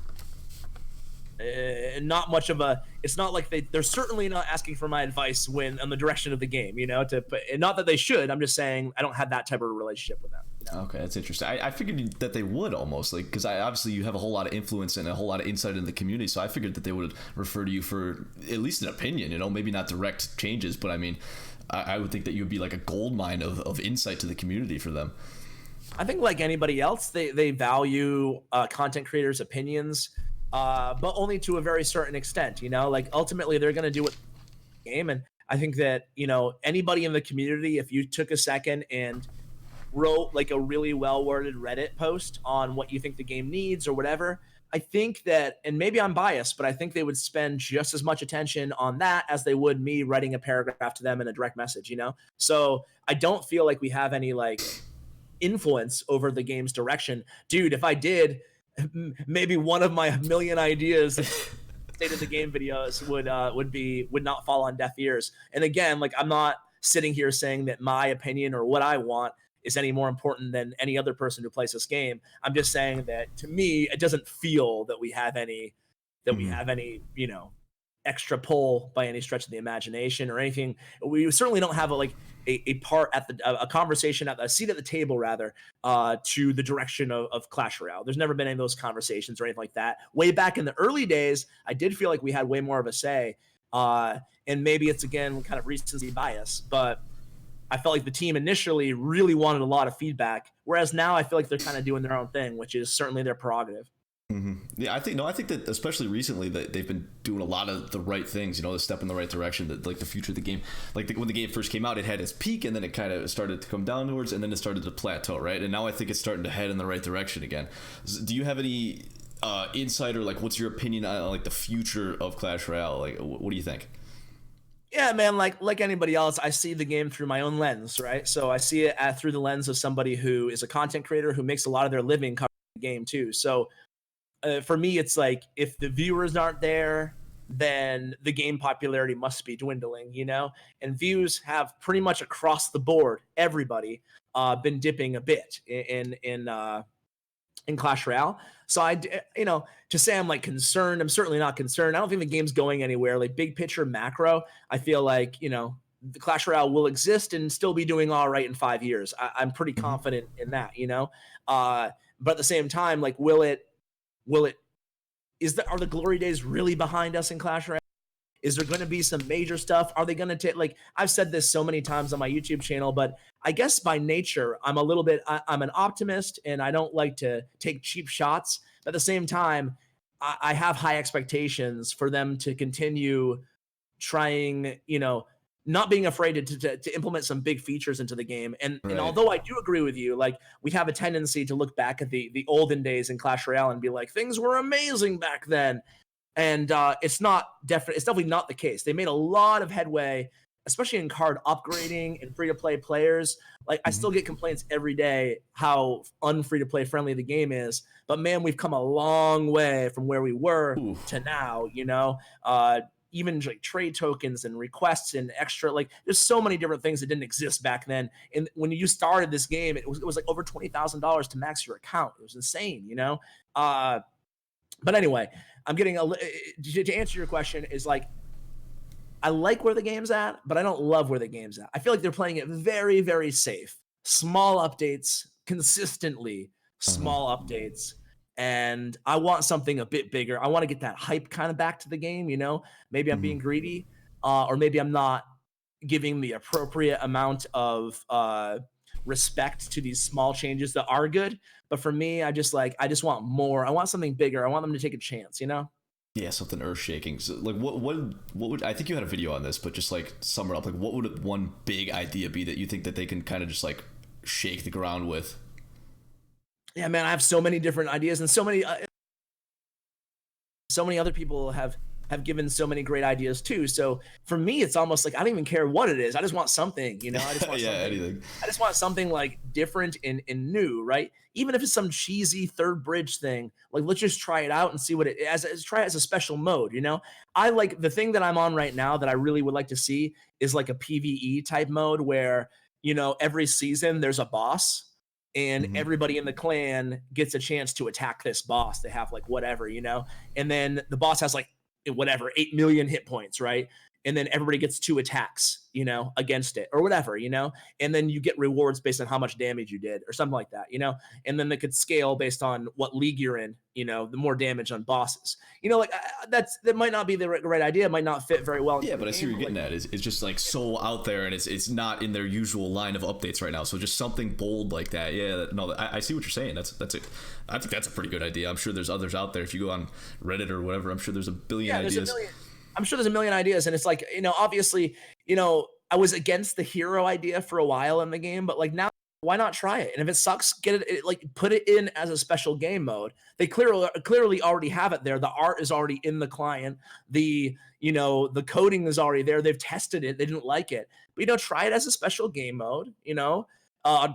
not much of it's not like they're certainly not asking for my advice when on the direction of the game, not that they should. I'm just saying I don't have that type of relationship with them. Okay, that's interesting. I figured that they would almost like, because obviously you have a whole lot of influence and a whole lot of insight in the community. So I figured that they would refer to you for at least an opinion, maybe not direct changes, but I mean, I would think that you would be like a gold mine of insight to the community for them. I think like anybody else, they value content creators' opinions, but only to a very certain extent. Like ultimately they're going to do what game, and I think that anybody in the community, if you took a second and wrote like a really well worded Reddit post on what you think the game needs or whatever, I think that, and maybe I'm biased, but I think they would spend just as much attention on that as they would me writing a paragraph to them in a direct message, So I don't feel like we have any like influence over the game's direction. Dude, if I did, maybe one of my million ideas state of the game videos would not fall on deaf ears. And again, like I'm not sitting here saying that my opinion or what I want is any more important than any other person who plays this game. I'm just saying that to me, it doesn't feel that we have any, extra pull by any stretch of the imagination or anything. We certainly don't have a part at a conversation at a seat at the table rather to the direction of Clash Royale. There's never been any of those conversations or anything like that. Way back in the early days, I did feel like we had way more of a say. And maybe it's again kind of recency bias, but I felt like the team initially really wanted a lot of feedback, whereas now I feel like they're kind of doing their own thing, which is certainly their prerogative. Mm-hmm. Yeah, I think that especially recently that they've been doing a lot of the right things, the step in the right direction, that like the future of the game. Like when the game first came out, it had its peak and then it kind of started to come downwards and then it started to plateau, right? And now I think it's starting to head in the right direction again. Do you have any insight or like what's your opinion on like the future of Clash Royale? Like what do you think? Yeah, man, like anybody else, I see the game through my own lens, right? So I see it through the lens of somebody who is a content creator who makes a lot of their living covering the game too. So for me, it's like if the viewers aren't there, then the game popularity must be dwindling, And views have pretty much across the board, everybody been dipping a bit in Clash Royale. So to say I'm like concerned, I'm certainly not concerned. I don't think the game's going anywhere. Like big picture macro, I feel like, the Clash Royale will exist and still be doing all right in 5 years. I'm pretty confident in that, but at the same time, like, are the glory days really behind us in Clash Royale? Is there going to be some major stuff? Are they going to take, like, I've said this so many times on my YouTube channel, but I guess by nature, I'm an optimist and I don't like to take cheap shots. But at the same time, I have high expectations for them to continue trying, not being afraid to implement some big features into the game. And although I do agree with you, like we have a tendency to look back at the olden days in Clash Royale and be like, things were amazing back then. And it's definitely not the case. They made a lot of headway, especially in card upgrading and free-to-play players. Like I still get complaints every day how unfree-to-play friendly the game is. But man, we've come a long way from where we were to now, even like trade tokens and requests and extra, like there's so many different things that didn't exist back then. And when you started this game, it was like over $20,000 to max your account. It was insane, But anyway, I'm getting to answer your question is like, I like where the game's at, but I don't love where the game's at. I feel like they're playing it very, very safe. Small updates, consistently small updates. And I want something a bit bigger. I want to get that hype kind of back to the game, Maybe I'm being greedy, or maybe I'm not giving the appropriate amount of respect to these small changes that are good. But for me, I just want more. I want something bigger. I want them to take a chance, Yeah, something earth-shaking. So, like, what would I think you had a video on this, but just like sum it up. Like, what would one big idea be that you think that they can kind of just like shake the ground with? Yeah, man, I have so many different ideas, and so many other people have given so many great ideas too. So for me, it's almost like I don't even care what it is. I just want something, I just want anything. I just want something like different and new, right? Even if it's some cheesy third bridge thing, like let's just try it out and see what it is. Try it as a special mode, I like the thing that I'm on right now that I really would like to see is like a PvE type mode where, every season there's a boss. And everybody in the clan gets a chance to attack this boss. They have like whatever, and then the boss has like whatever 8 million hit points, right? And then everybody gets 2 attacks, against it or whatever, and then you get rewards based on how much damage you did or something like that, and then they could scale based on what league you're in, the more damage on bosses, like that might not be the right idea. It might not fit very well. Yeah, but I see what you're getting at. It's just like so out there and it's not in their usual line of updates right now. So just something bold like that. Yeah, no, I see what you're saying. That's it. I think that's a pretty good idea. I'm sure there's others out there. If you go on Reddit or whatever, I'm sure there's a billion ideas. I'm sure there's a million ideas, and it's like, obviously, I was against the hero idea for a while in the game, but like now, why not try it? And if it sucks, get it like put it in as a special game mode. They clearly already have it there. The art is already in the client. The coding is already there. They've tested it. They didn't like it, but try it as a special game mode.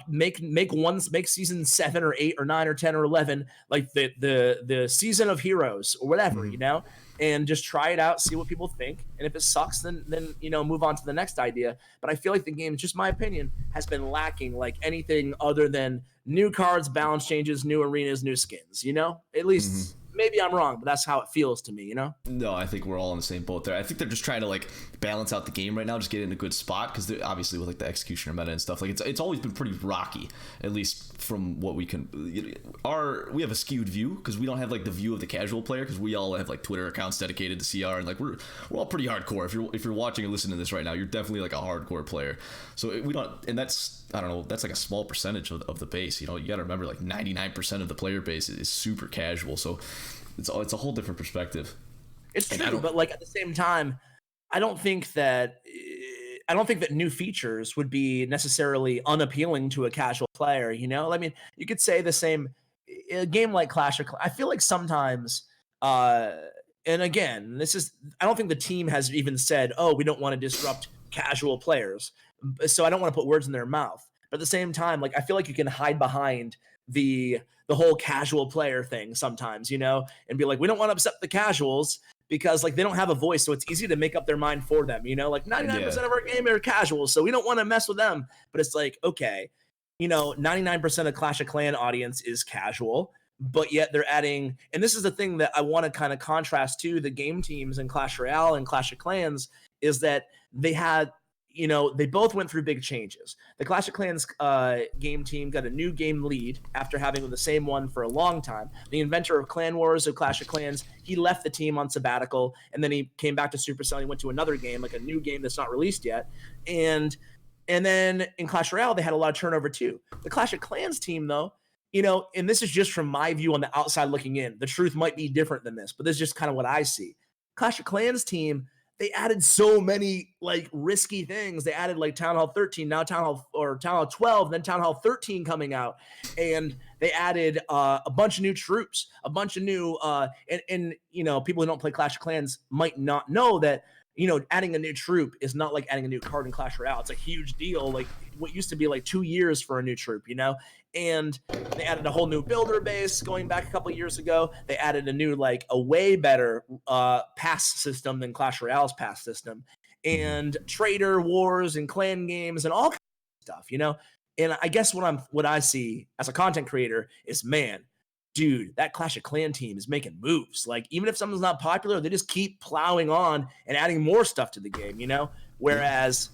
Make season 7 or 8 or 9 or 10 or 11 like the season of heroes or whatever, and just try it out, see what people think, and if it sucks, then move on to the next idea. But I feel like the game, just my opinion, has been lacking like anything other than new cards, balance changes, new arenas, new skins. At least maybe I'm wrong, but that's how it feels to me, you know? No, I think we're all in the same boat there. I think they're just trying to like balance out the game right now, just get in a good spot, because obviously with like the executioner meta and stuff, like it's always been pretty rocky, at least from what we can. We have a skewed view because we don't have like the view of the casual player, because we all have like Twitter accounts dedicated to CR, and like we're all pretty hardcore. If you're watching and listening to this right now, you're definitely like a hardcore player. So we don't, and that's, I don't know, that's like a small percentage of the base. You know, you got to remember like 99% of the player base is super casual. So it's a whole different perspective. It's true, but like at the same time, I don't think that new features would be necessarily unappealing to a casual player. You know, I mean, you could say the same. A game like Clash of Clans, I feel like sometimes, and again, I don't think the team has even said, "Oh, we don't want to disrupt casual players," so I don't want to put words in their mouth. But at the same time, like I feel like you can hide behind the whole casual player thing sometimes, you know, and be like, we don't want to upset the casuals because like they don't have a voice, so it's easy to make up their mind for them, you know, like 99% of our game are casuals, so we don't want to mess with them. But it's like, okay, you know, 99% of Clash of Clans audience is casual, but yet they're adding, and this is the thing that I want to kind of contrast to the game teams in Clash Royale and Clash of Clans, is that they had, you know, they both went through big changes. The Clash of Clans game team got a new game lead after having the same one for a long time. The inventor of Clan Wars of Clash of Clans, he left the team on sabbatical, and then he came back to Supercell. He went to another game, like a new game that's not released yet. And then in Clash Royale, they had a lot of turnover too. The Clash of Clans team, though, you know, and this is just from my view on the outside looking in. The truth might be different than this, but this is just kind of what I see. Clash of Clans team, they added so many like risky things. They added like Town Hall 13, now Town Hall 12, then Town Hall 13 coming out, and they added a bunch of new troops, a bunch of new and you know, people who don't play Clash of Clans might not know that, you know, adding a new troop is not like adding a new card in Clash Royale. It's a huge deal. Like what used to be like 2 years for a new troop, you know? And they added a whole new builder base going back a couple of years ago. They added a new, like a way better pass system than Clash Royale's pass system, and trader wars and clan games and all kinds of stuff, you know? And I guess what I see as a content creator is, man, dude, that Clash of Clan team is making moves. Like, even if something's not popular, they just keep plowing on and adding more stuff to the game, you know? Whereas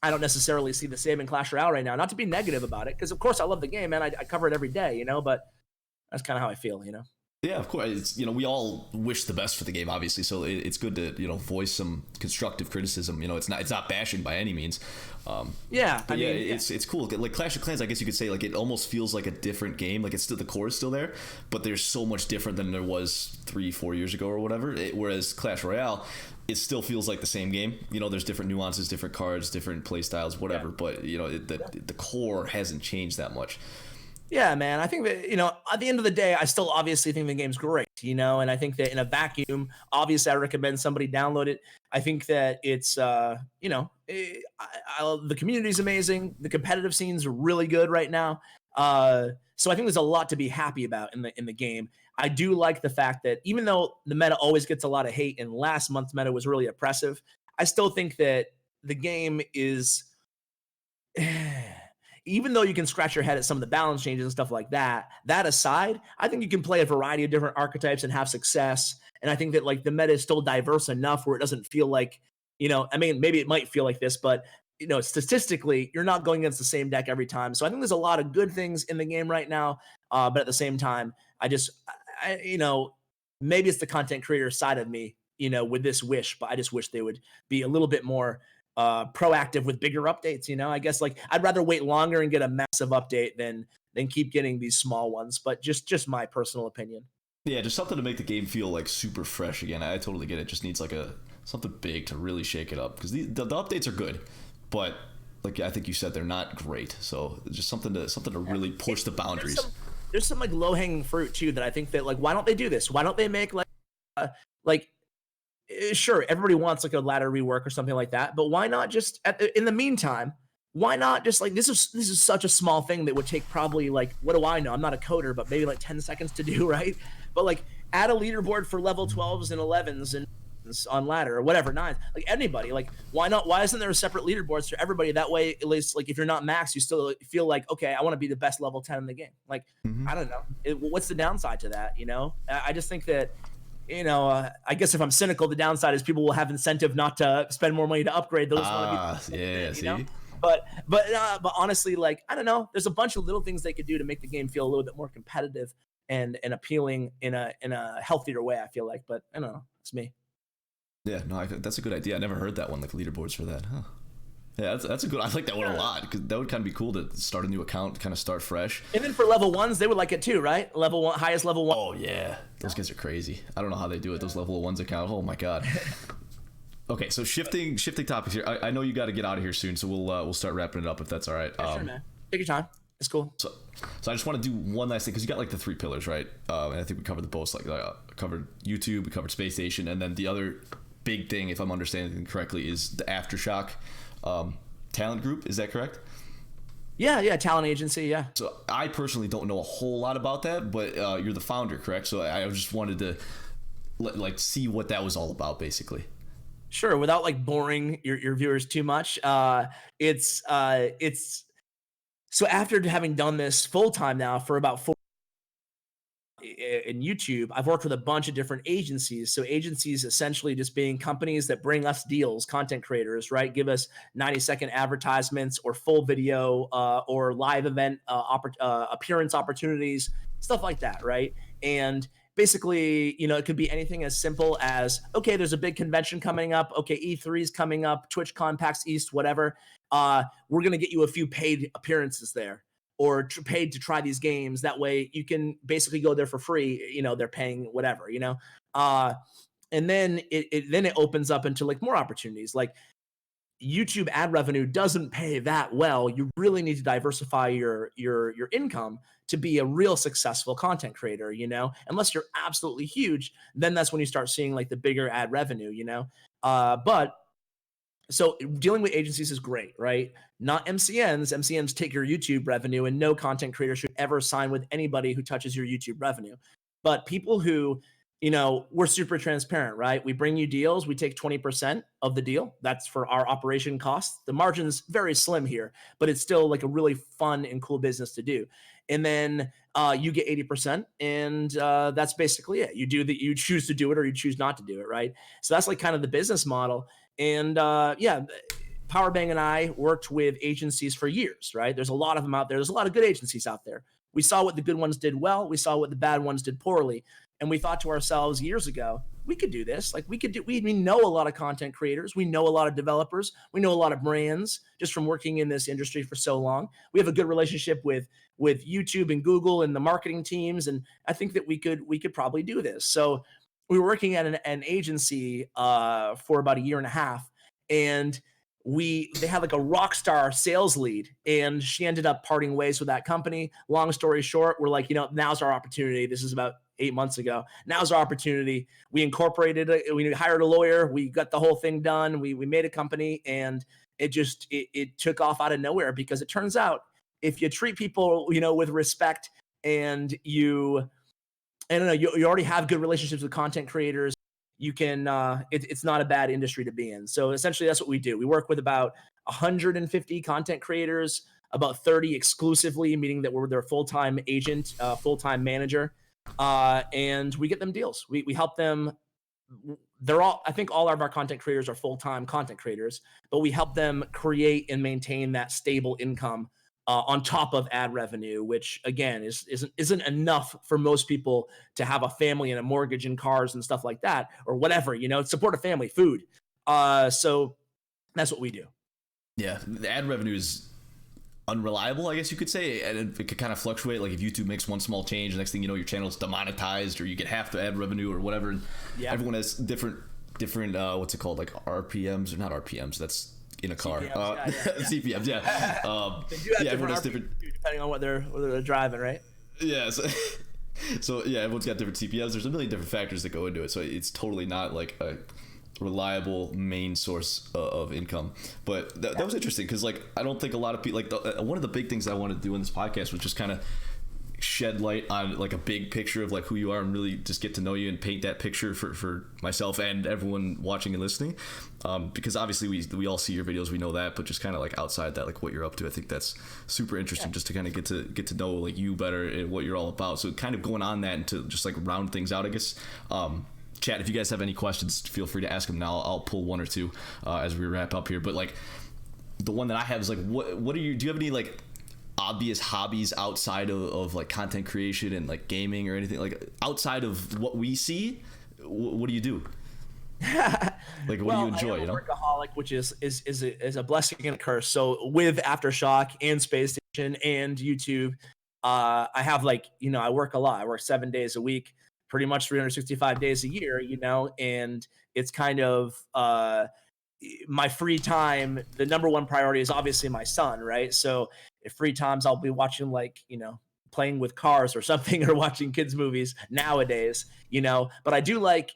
I don't necessarily see the same in Clash Royale right now. Not to be negative about it, because of course I love the game, man. I cover it every day, you know? But that's kind of how I feel, you know? Yeah, of course. It's, you know, we all wish the best for the game, obviously. So it's good to, you know, voice some constructive criticism. You know, it's not bashing by any means. Yeah, I mean, it's cool. Like Clash of Clans, I guess you could say, like, it almost feels like a different game. Like, it's still, the core is still there, but there's so much different than there was 3-4 years ago or whatever. Whereas Clash Royale, it still feels like the same game. You know, there's different nuances, different cards, different play styles, whatever. Yeah. But you know, the core hasn't changed that much. Yeah, man. I think that, you know, at the end of the day, I still obviously think the game's great, you know, and I think that in a vacuum, obviously I recommend somebody download it. I think that it's, you know, the community's amazing. The competitive scene's really good right now. So I think there's a lot to be happy about in the game. I do like the fact that even though the meta always gets a lot of hate and last month's meta was really oppressive, I still think that the game is... even though you can scratch your head at some of the balance changes and stuff like that, that aside, I think you can play a variety of different archetypes and have success. And I think that like the meta is still diverse enough where it doesn't feel like, you know, I mean, maybe it might feel like this, but you know, statistically, you're not going against the same deck every time. So I think there's a lot of good things in the game right now. But at the same time, I you know, maybe it's the content creator side of me, you know, with this wish, but I just wish they would be a little bit more proactive with bigger updates. You know, I guess like I'd rather wait longer and get a massive update than keep getting these small ones, but just my personal opinion. Yeah, just something to make the game feel like super fresh again. I totally get it. Just needs like something big to really shake it up, because the updates are good, but like I think you said, they're not great. So just something to really push the boundaries. There's some like low hanging fruit too that I think that like, why don't they do this? Why don't they make like sure, everybody wants like a ladder rework or something like that, but why not just in the meantime, why not just like, this is such a small thing that would take probably like, what do I know? I'm not a coder, but maybe like 10 seconds to do, right? But like add a leaderboard for level 12s and 11s and tens on ladder or whatever, nines, like anybody. Like, why not? Why isn't there a separate leaderboards for everybody? That way, at least, like, if you're not max, you still feel like, okay, I want to be the best level 10 in the game. Like, I don't know. What's the downside to that? I just think that, I guess if I'm cynical, the downside is people will have incentive not to spend more money to upgrade. Those want to be, see. But honestly, like, I don't know. There's a bunch of little things they could do to make the game feel a little bit more competitive and appealing in a healthier way, I feel like. But I don't know. It's me. Yeah, no, that's a good idea. I never heard that one, like leaderboards for that, huh? Yeah, that's a good. I like that one a lot, because that would kind of be cool to start a new account, kind of start fresh. And then for level ones, they would like it too, right? Level one, highest level one. Oh yeah, those guys are crazy. I don't know how they do it. Those level ones account. Oh my god. Okay, so shifting topics here. I know you got to get out of here soon, so we'll start wrapping it up if that's all right. Sure, man. Take your time. It's cool. So I just want to do one last thing, because you got like the 3 pillars, right? And I think we covered the both. Like covered YouTube, we covered Spacestation, and then the other big thing, if I'm understanding correctly, is the Aftershock talent group. Is that correct? Yeah, talent agency, yeah. So I personally don't know a whole lot about that, but you're the founder, correct? So I just wanted to see what that was all about, basically. Sure, without like boring your viewers too much. It's so after having done this full time now for about 4 in YouTube, I've worked with a bunch of different agencies. So agencies essentially just being companies that bring us deals, content creators, right? Give us 90-second advertisements or full video or live event appearance opportunities, stuff like that, right? And basically, it could be anything as simple as, okay, there's a big convention coming up. Okay, E3 is coming up, TwitchCon, PAX East, whatever. We're going to get you a few paid appearances there, or paid to try these games. That way you can basically go there for free. They're paying whatever, and then it opens up into like more opportunities. Like YouTube ad revenue doesn't pay that well. You really need to diversify your income to be a real successful content creator, unless you're absolutely huge, then that's when you start seeing like the bigger ad revenue, but so dealing with agencies is great, right? Not MCNs. MCNs take your YouTube revenue, and no content creator should ever sign with anybody who touches your YouTube revenue. But people who, we're super transparent, right? We bring you deals. We take 20% of the deal. That's for our operation costs. The margin's very slim here, but it's still like a really fun and cool business to do. And then you get 80%, and that's basically it. You choose to do it or you choose not to do it, right? So that's like kind of the business model. And Powerbang and I worked with agencies for years, right? There's a lot of them out there. There's a lot of good agencies out there. We saw what the good ones did well. We saw what the bad ones did poorly. And we thought to ourselves years ago, we could do this. Like we know a lot of content creators. We know a lot of developers. We know a lot of brands just from working in this industry for so long. We have a good relationship with YouTube and Google and the marketing teams. And I think that we could probably do this. So we were working at an agency for about a year and a half, and they had like a rock star sales lead, and she ended up parting ways with that company. Long story short, we're like, now's our opportunity. This is about 8 months ago. Now's our opportunity. We incorporated it. We hired a lawyer. We got the whole thing done. We made a company, and it took off out of nowhere, because it turns out if you treat people, with respect, and you already have good relationships with content creators, you can, it's not a bad industry to be in. So essentially that's what we do. We work with about 150 content creators, about 30 exclusively, meaning that we're their full-time agent, full-time manager. And we get them deals. We help them. I think all of our content creators are full-time content creators, but we help them create and maintain that stable income on top of ad revenue, which again isn't enough for most people to have a family and a mortgage and cars and stuff like that, or whatever, support a family, food. So that's what we do. Yeah, the ad revenue is unreliable, I guess you could say, and it could kind of fluctuate. Like if YouTube makes one small change, the next thing you know, your channel's demonetized, or you get half the ad revenue or whatever. And everyone has different what's it called, like RPMs, or not RPMs, that's in a car. CPMs, yeah. They do have everyone has different, depending on what they're driving, right? Yeah. So yeah, everyone's got different CPMs. There's a million different factors that go into it, so it's totally not like a reliable main source of income. But that was interesting, because like I don't think a lot of people, like one of the big things I wanted to do in this podcast was just kind of shed light on like a big picture of like who you are and really just get to know you and paint that picture for myself and everyone watching and listening, because obviously we all see your videos, we know that, but just kind of like outside that, like what you're up to, I think that's super interesting, just to kind of get to know like you better and what you're all about. So kind of going on that and to just like round things out, I guess. Chat, if you guys have any questions, feel free to ask them now. I'll pull one or two as we wrap up here, but like the one that I have is like, what do you have any like obvious hobbies outside of like content creation and like gaming or anything, like outside of what we see? What do you do? Like, what do you enjoy? I am a workaholic, which is a blessing and a curse. So with Aftershock and Spacestation and YouTube, I have like, I work a lot. I work 7 days a week, pretty much 365 days a year, and it's kind of my free time. The number one priority is obviously my son, right? So if free times, I'll be watching like, playing with cars or something, or watching kids movies nowadays, but I do like,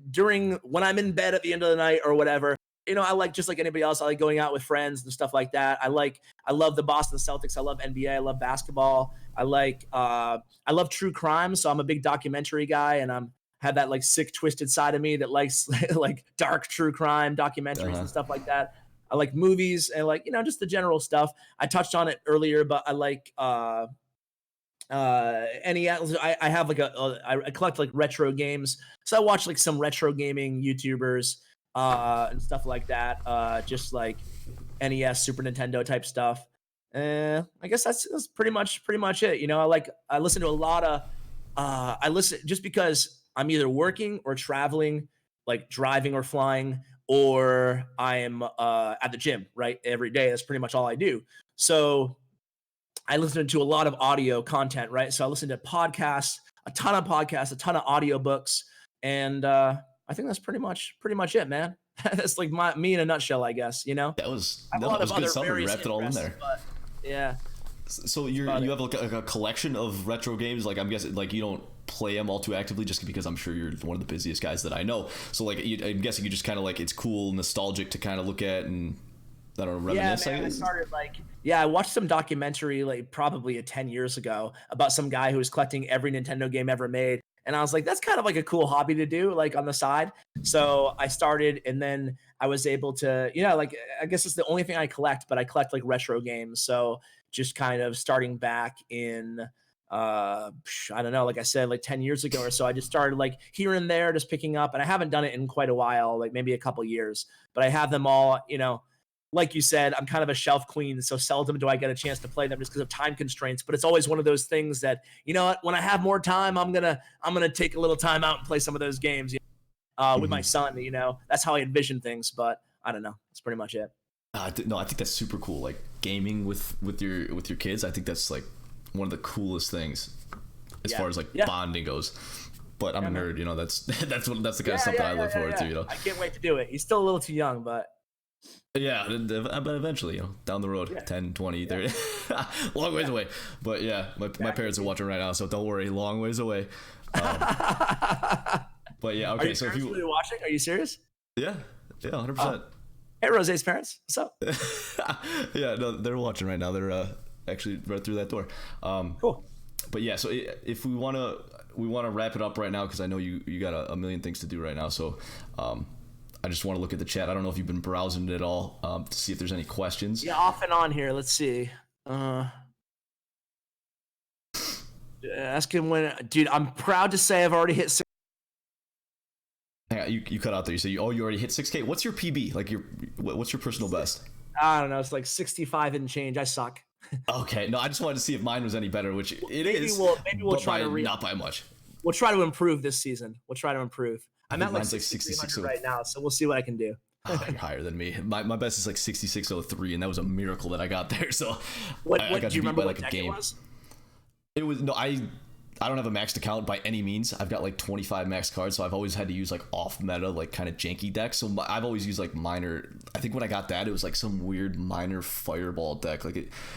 during when I'm in bed at the end of the night or whatever, I like, just like anybody else, I like going out with friends and stuff like that. I love the Boston Celtics. I love NBA. I love basketball. I love true crime. So I'm a big documentary guy, and have that like sick, twisted side of me that likes like dark true crime documentaries and stuff like that. I like movies and like, just the general stuff. I touched on it earlier, but I like NES. I have like I collect like retro games. So I watch like some retro gaming YouTubers and stuff like that. Just like NES, Super Nintendo type stuff. I guess that's pretty much it. I listen to a lot of I listen just because I'm either working or traveling, like driving or flying, or I am at the gym, right? Every day. That's pretty much all I do. So I listen to a lot of audio content, right? So I listen to podcasts, a ton of audiobooks, and I think that's pretty much it, man. That's like me in a nutshell, I guess. That was a good summary. You wrapped it all in there. But, yeah. So you have like a collection of retro games. Like I'm guessing like you don't play them all too actively, just because I'm sure you're one of the busiest guys that I know. So like I'm guessing you just kind of like, it's cool, nostalgic to kind of look at and I don't know, reminisce. Yeah, man, I started I watched some documentary like probably 10 years ago about some guy who was collecting every Nintendo game ever made. And I was like, that's kind of like a cool hobby to do, like on the side. So I started, and then I was able to, like, I guess it's the only thing I collect, but I collect like retro games. So just kind of starting back in, I don't know, like I said, like 10 years ago or so, I just started like here and there, just picking up, and I haven't done it in quite a while, like maybe a couple years, but I have them all, like you said, I'm kind of a shelf queen, so seldom do I get a chance to play them just because of time constraints. But it's always one of those things that, when I have more time, I'm gonna take a little time out and play some of those games with my son. That's how I envision things. But I don't know. That's pretty much it. No, I think that's super cool. Like gaming with your kids, I think that's like one of the coolest things as far as like bonding goes. But I'm a nerd, that's that's the kind of stuff that I look forward to. I can't wait to do it. He's still a little too young, but. Yeah, but eventually, down the road, 10, 20, 30, long ways away. But yeah, my parents are watching right now, so don't worry, long ways away. But yeah, okay. So if you really watching, are you serious? Yeah, 100%. Hey, Rozay's parents, what's up? Yeah, no, they're watching right now. They're actually right through that door. Cool. But yeah, so if we wanna wrap it up right now, because I know you got a million things to do right now. So I just want to look at the chat. I don't know if you've been browsing it at all to see if there's any questions. Yeah, off and on here. Let's see. Asking when, dude. I'm proud to say I've already hit 6. Hang on, you cut out there. You say you already hit 6K. What's your PB? Like what's your personal best? I don't know. It's like 65 and change. I suck. Okay, no, I just wanted to see if mine was any better, which it is. Maybe we'll try to not by much. We'll try to improve this season. We'll try to improve. I'm at like 66 right now, so we'll see what I can do. Oh, you're higher than me. My best is like 6603, and that was a miracle that I got there. So I got do you remember by like a game. It was no, I don't have a maxed account by any means. I've got like 25 max cards, so I've always had to use like off meta, like kind of janky decks. So I've always used like minor. I think when I got that, it was like some weird minor fireball deck. Like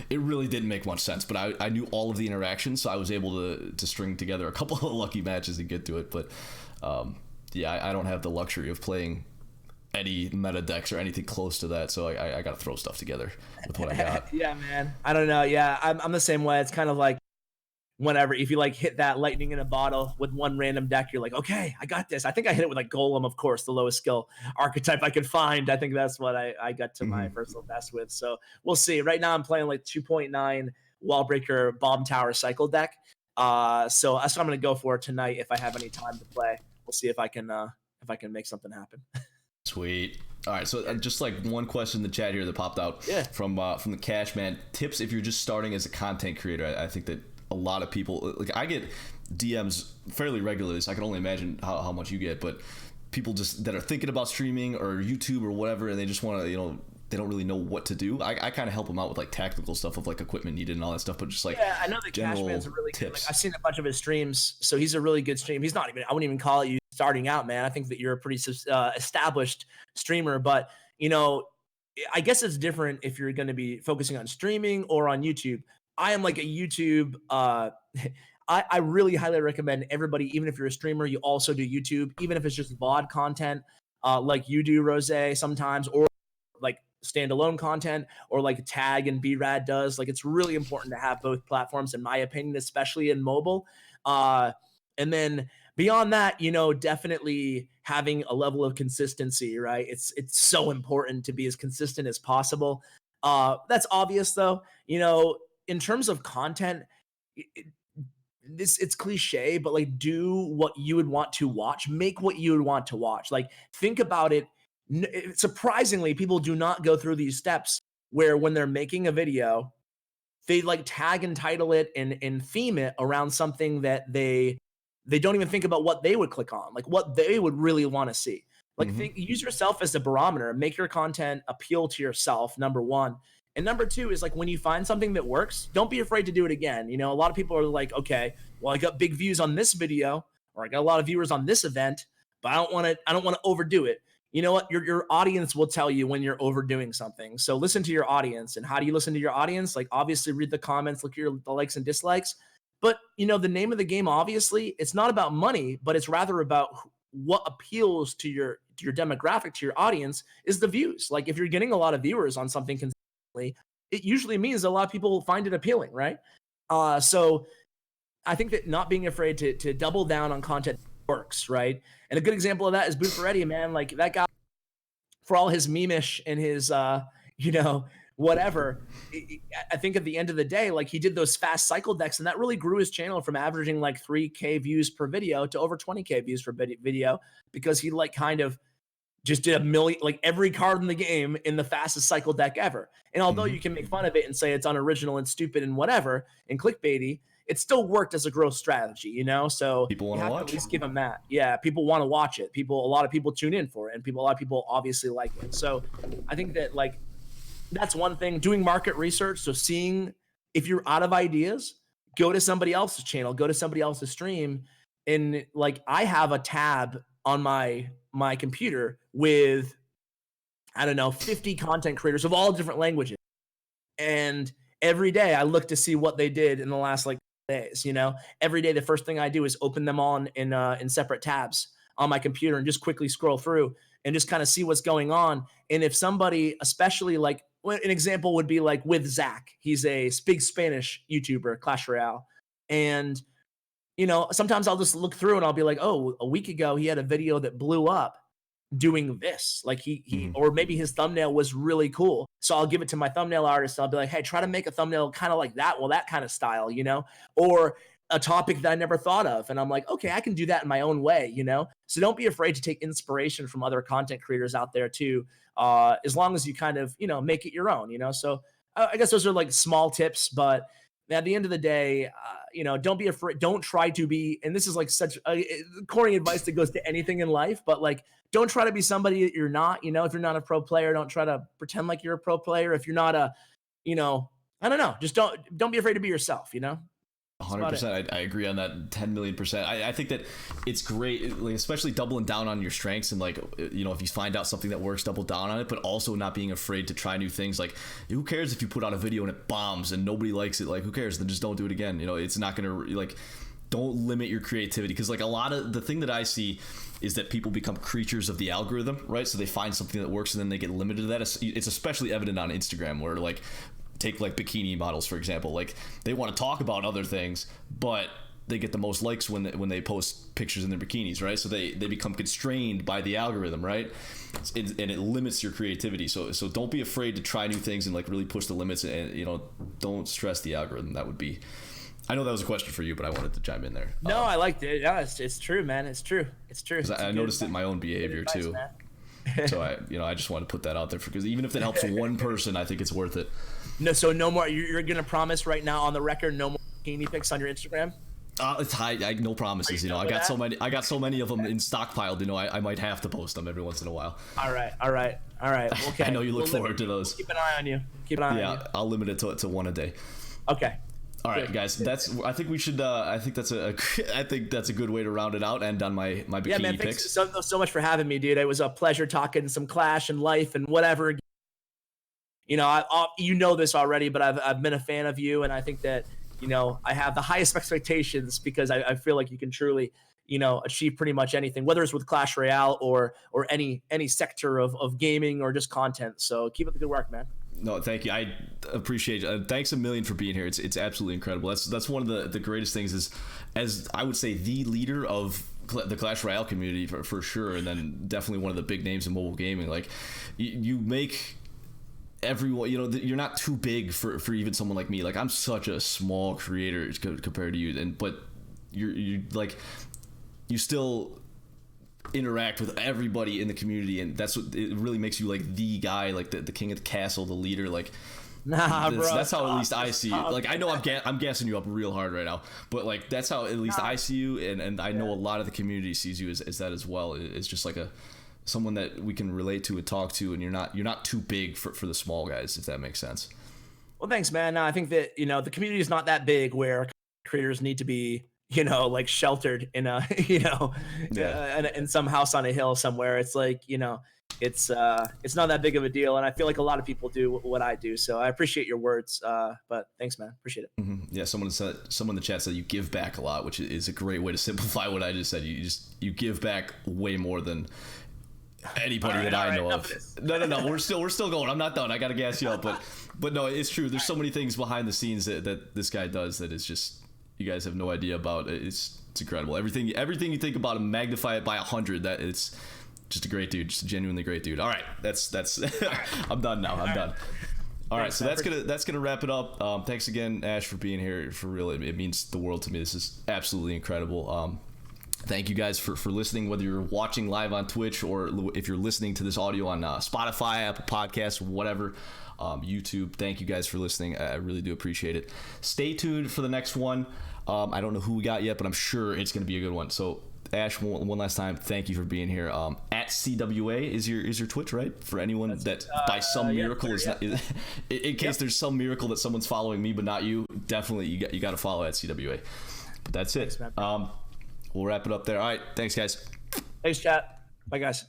it really didn't make much sense, but I knew all of the interactions, so I was able to string together a couple of lucky matches and get to it. But yeah, I don't have the luxury of playing any meta decks or anything close to that, so I got to throw stuff together with what I got. Yeah, man. I don't know. Yeah, I'm the same way. It's kind of like whenever, if you like hit that lightning in a bottle with one random deck, you're like, okay, I got this. I think I hit it with like Golem, of course, the lowest skill archetype I could find. I think that's what I got to my first little best with. So we'll see. Right now I'm playing like 2.9 Wallbreaker Bomb Tower cycle deck. So that's what I'm gonna go for tonight if I have any time to play. We'll see if I can make something happen. Sweet. All right, so just like one question in the chat here that popped out from the Cash Man. Tips if you're just starting as a content creator. I think that a lot of people, like I get DMs fairly regularly, so I can only imagine how much you get, but people just that are thinking about streaming or YouTube or whatever, and they just want to, they don't really know what to do. I kind of help them out with like tactical stuff of like equipment needed and all that stuff, but just like I know that Cashman's a really good, like, I've seen a bunch of his streams, so he's a really good stream. He's not even, I wouldn't even call it you starting out, man. I think that you're a pretty established streamer, but I guess it's different if you're going to be focusing on streaming or on YouTube. I am like a YouTube. I really highly recommend everybody, even if you're a streamer, you also do YouTube, even if it's just VOD content, like you do, Rozay, sometimes, or like standalone content, or like Tag and BRAD does. Like, it's really important to have both platforms, in my opinion, especially in mobile. And then beyond that, definitely having a level of consistency, right? It's so important to be as consistent as possible. That's obvious, though. In terms of content, it's cliche, but like, do what you would want to watch, make what you would want to watch. Like, think about it. Surprisingly, people do not go through these steps where when they're making a video, they like tag and title it and theme it around something that they don't even think about what they would click on, like what they would really want to see. Like, use yourself as a barometer, make your content appeal to yourself, number one. And number two is, like, when you find something that works, don't be afraid to do it again. A lot of people are like, okay, well, I got big views on this video, or I got a lot of viewers on this event, but I don't want to overdo it. You know what? Your audience will tell you when you're overdoing something. So listen to your audience. And how do you listen to your audience? Like, obviously read the comments, look at the likes and dislikes. But, the name of the game, obviously, it's not about money, but it's rather about what appeals to your demographic, to your audience, is the views. Like, if you're getting a lot of viewers on something consistently, it usually means a lot of people find it appealing, right? So I think that not being afraid to double down on content works, right? And a good example of that is Boot Ferretti, man. Like, that guy, for all his meme-ish and his, whatever, I think at the end of the day, like, he did those fast cycle decks, and that really grew his channel from averaging like 3K views per video to over 20K views per video, because he like kind of just did a million, like every card in the game in the fastest cycle deck ever. And although you can make fun of it and say it's unoriginal and stupid and whatever and clickbaity, it still worked as a growth strategy, So people want to watch. At least give him that. Yeah, people want to watch it. A lot of people tune in for it, and a lot of people obviously like it. So I think that, like, that's one thing. Doing market research, so seeing if you're out of ideas, go to somebody else's channel, go to somebody else's stream, and like, I have a tab on my computer with, I don't know, 50 content creators of all different languages, and every day I look to see what they did in the last like days. Every day the first thing I do is open them on in separate tabs on my computer and just quickly scroll through and just kind of see what's going on. And if somebody, especially like, an example would be like with Zach, he's a big Spanish YouTuber, Clash Royale, and sometimes I'll just look through and I'll be like, oh, a week ago he had a video that blew up doing this. Like, he or maybe his thumbnail was really cool, so I'll give it to my thumbnail artist. I'll be like, hey, try to make a thumbnail kind of like that, well, that kind of style, or a topic that I never thought of, and I'm like, okay, I can do that in my own way, So don't be afraid to take inspiration from other content creators out there too, as long as you kind of make it your own, So I guess those are like small tips, but at the end of the day, don't be afraid. Don't try to be, and this is like such corny advice that goes to anything in life, but like, don't try to be somebody that you're not. If you're not a pro player, don't try to pretend like you're a pro player. If you're not I don't know, just don't be afraid to be yourself. 100%. I agree on that 10 million %. I think that it's great, like, especially doubling down on your strengths, and like, if you find out something that works, double down on it, but also not being afraid to try new things. Like, who cares if you put out a video and it bombs and nobody likes it? Like, who cares? Then just don't do it again. It's not gonna, like, don't limit your creativity, because like, a lot of the thing that I see is that people become creatures of the algorithm, right? So they find something that works and then they get limited to that. It's especially evident on Instagram, where like take like bikini models for example. Like they want to talk about other things, but they get the most likes when they post pictures in their bikinis, right? So they become constrained by the algorithm, right? And it limits your creativity. So don't be afraid to try new things and like really push the limits, and don't stress the algorithm. That would be. I know that was a question for you, but I wanted to chime in there. No, I liked it. Yeah, it's true, man. It's true. It's true. I noticed it in my own behavior too. So I just want to put that out there because even if that helps one person, I think it's worth it. No, so no more. You're gonna promise right now on the record, no more bikini pics on your Instagram. It's high. No promises. I got so many. I got so many of them in stockpiled. I might have to post them every once in a while. All right. Okay. I know you look forward to those. Keep an eye on you. On you. Yeah, I'll limit it to one a day. Okay. All right, guys. I think we should. I think that's a good way to round it out. End on my bikini yeah, man, picks. Thanks so much for having me, dude. It was a pleasure talking some Clash and life and whatever. You know this already, but I've been a fan of you, and I think that I have the highest expectations because I feel like you can truly achieve pretty much anything, whether it's with Clash Royale or any sector of gaming or just content. So keep up the good work, man. No, thank you. I appreciate it. Thanks a million for being here. It's absolutely incredible. That's one of the greatest things is, as I would say, the leader of the Clash Royale community for sure, and then definitely one of the big names in mobile gaming. Like you make everyone, you're not too big for even someone like me. Like I'm such a small creator compared to you, but you like you still interact with everybody in the community, and that's what it really makes you like the guy, like the king of the castle, the leader. Like bro, that's how at least I see you. Like I know I'm gassing you up real hard right now, but like that's how at least I see you, and I know a lot of the community sees you as that as well. It's just like someone that we can relate to and talk to, and you're not too big for the small guys, if that makes sense. Well, thanks, man. No, I think that the community is not that big where creators need to be like sheltered in a in some house on a hill somewhere. It's like it's not that big of a deal, and I feel like a lot of people do what I do, so I appreciate your words, but thanks, man. Appreciate it. Yeah, someone in the chat said you give back a lot, which is a great way to simplify what I just said. You give back way more than anybody that I know of. No, we're still going. I'm not done. I gotta gas you up, but no, it's true. There's so many things behind the scenes that this guy does that is just you guys have no idea about. It's incredible. Everything you think about him, magnify it by 100. That it's just a great dude, just a genuinely great dude. All right, that's I'm done now. I'm done. All right, so that's gonna wrap it up. Thanks again, Ash, for being here. For real, it means the world to me. This is absolutely incredible. Thank you guys for listening, whether you're watching live on Twitch or if you're listening to this audio on Spotify, Apple Podcasts, whatever, YouTube. Thank you guys for listening. I really do appreciate it. Stay tuned for the next one. I don't know who we got yet, but I'm sure it's going to be a good one. So Ash, one last time, thank you for being here. At CWA is your Twitch, right? For anyone that by some miracle is not, in case there's some miracle that someone's following me but not you, definitely you got to follow at CWA. But that's it. Thanks, we'll wrap it up there. All right, thanks guys. Thanks, chat. Bye, guys.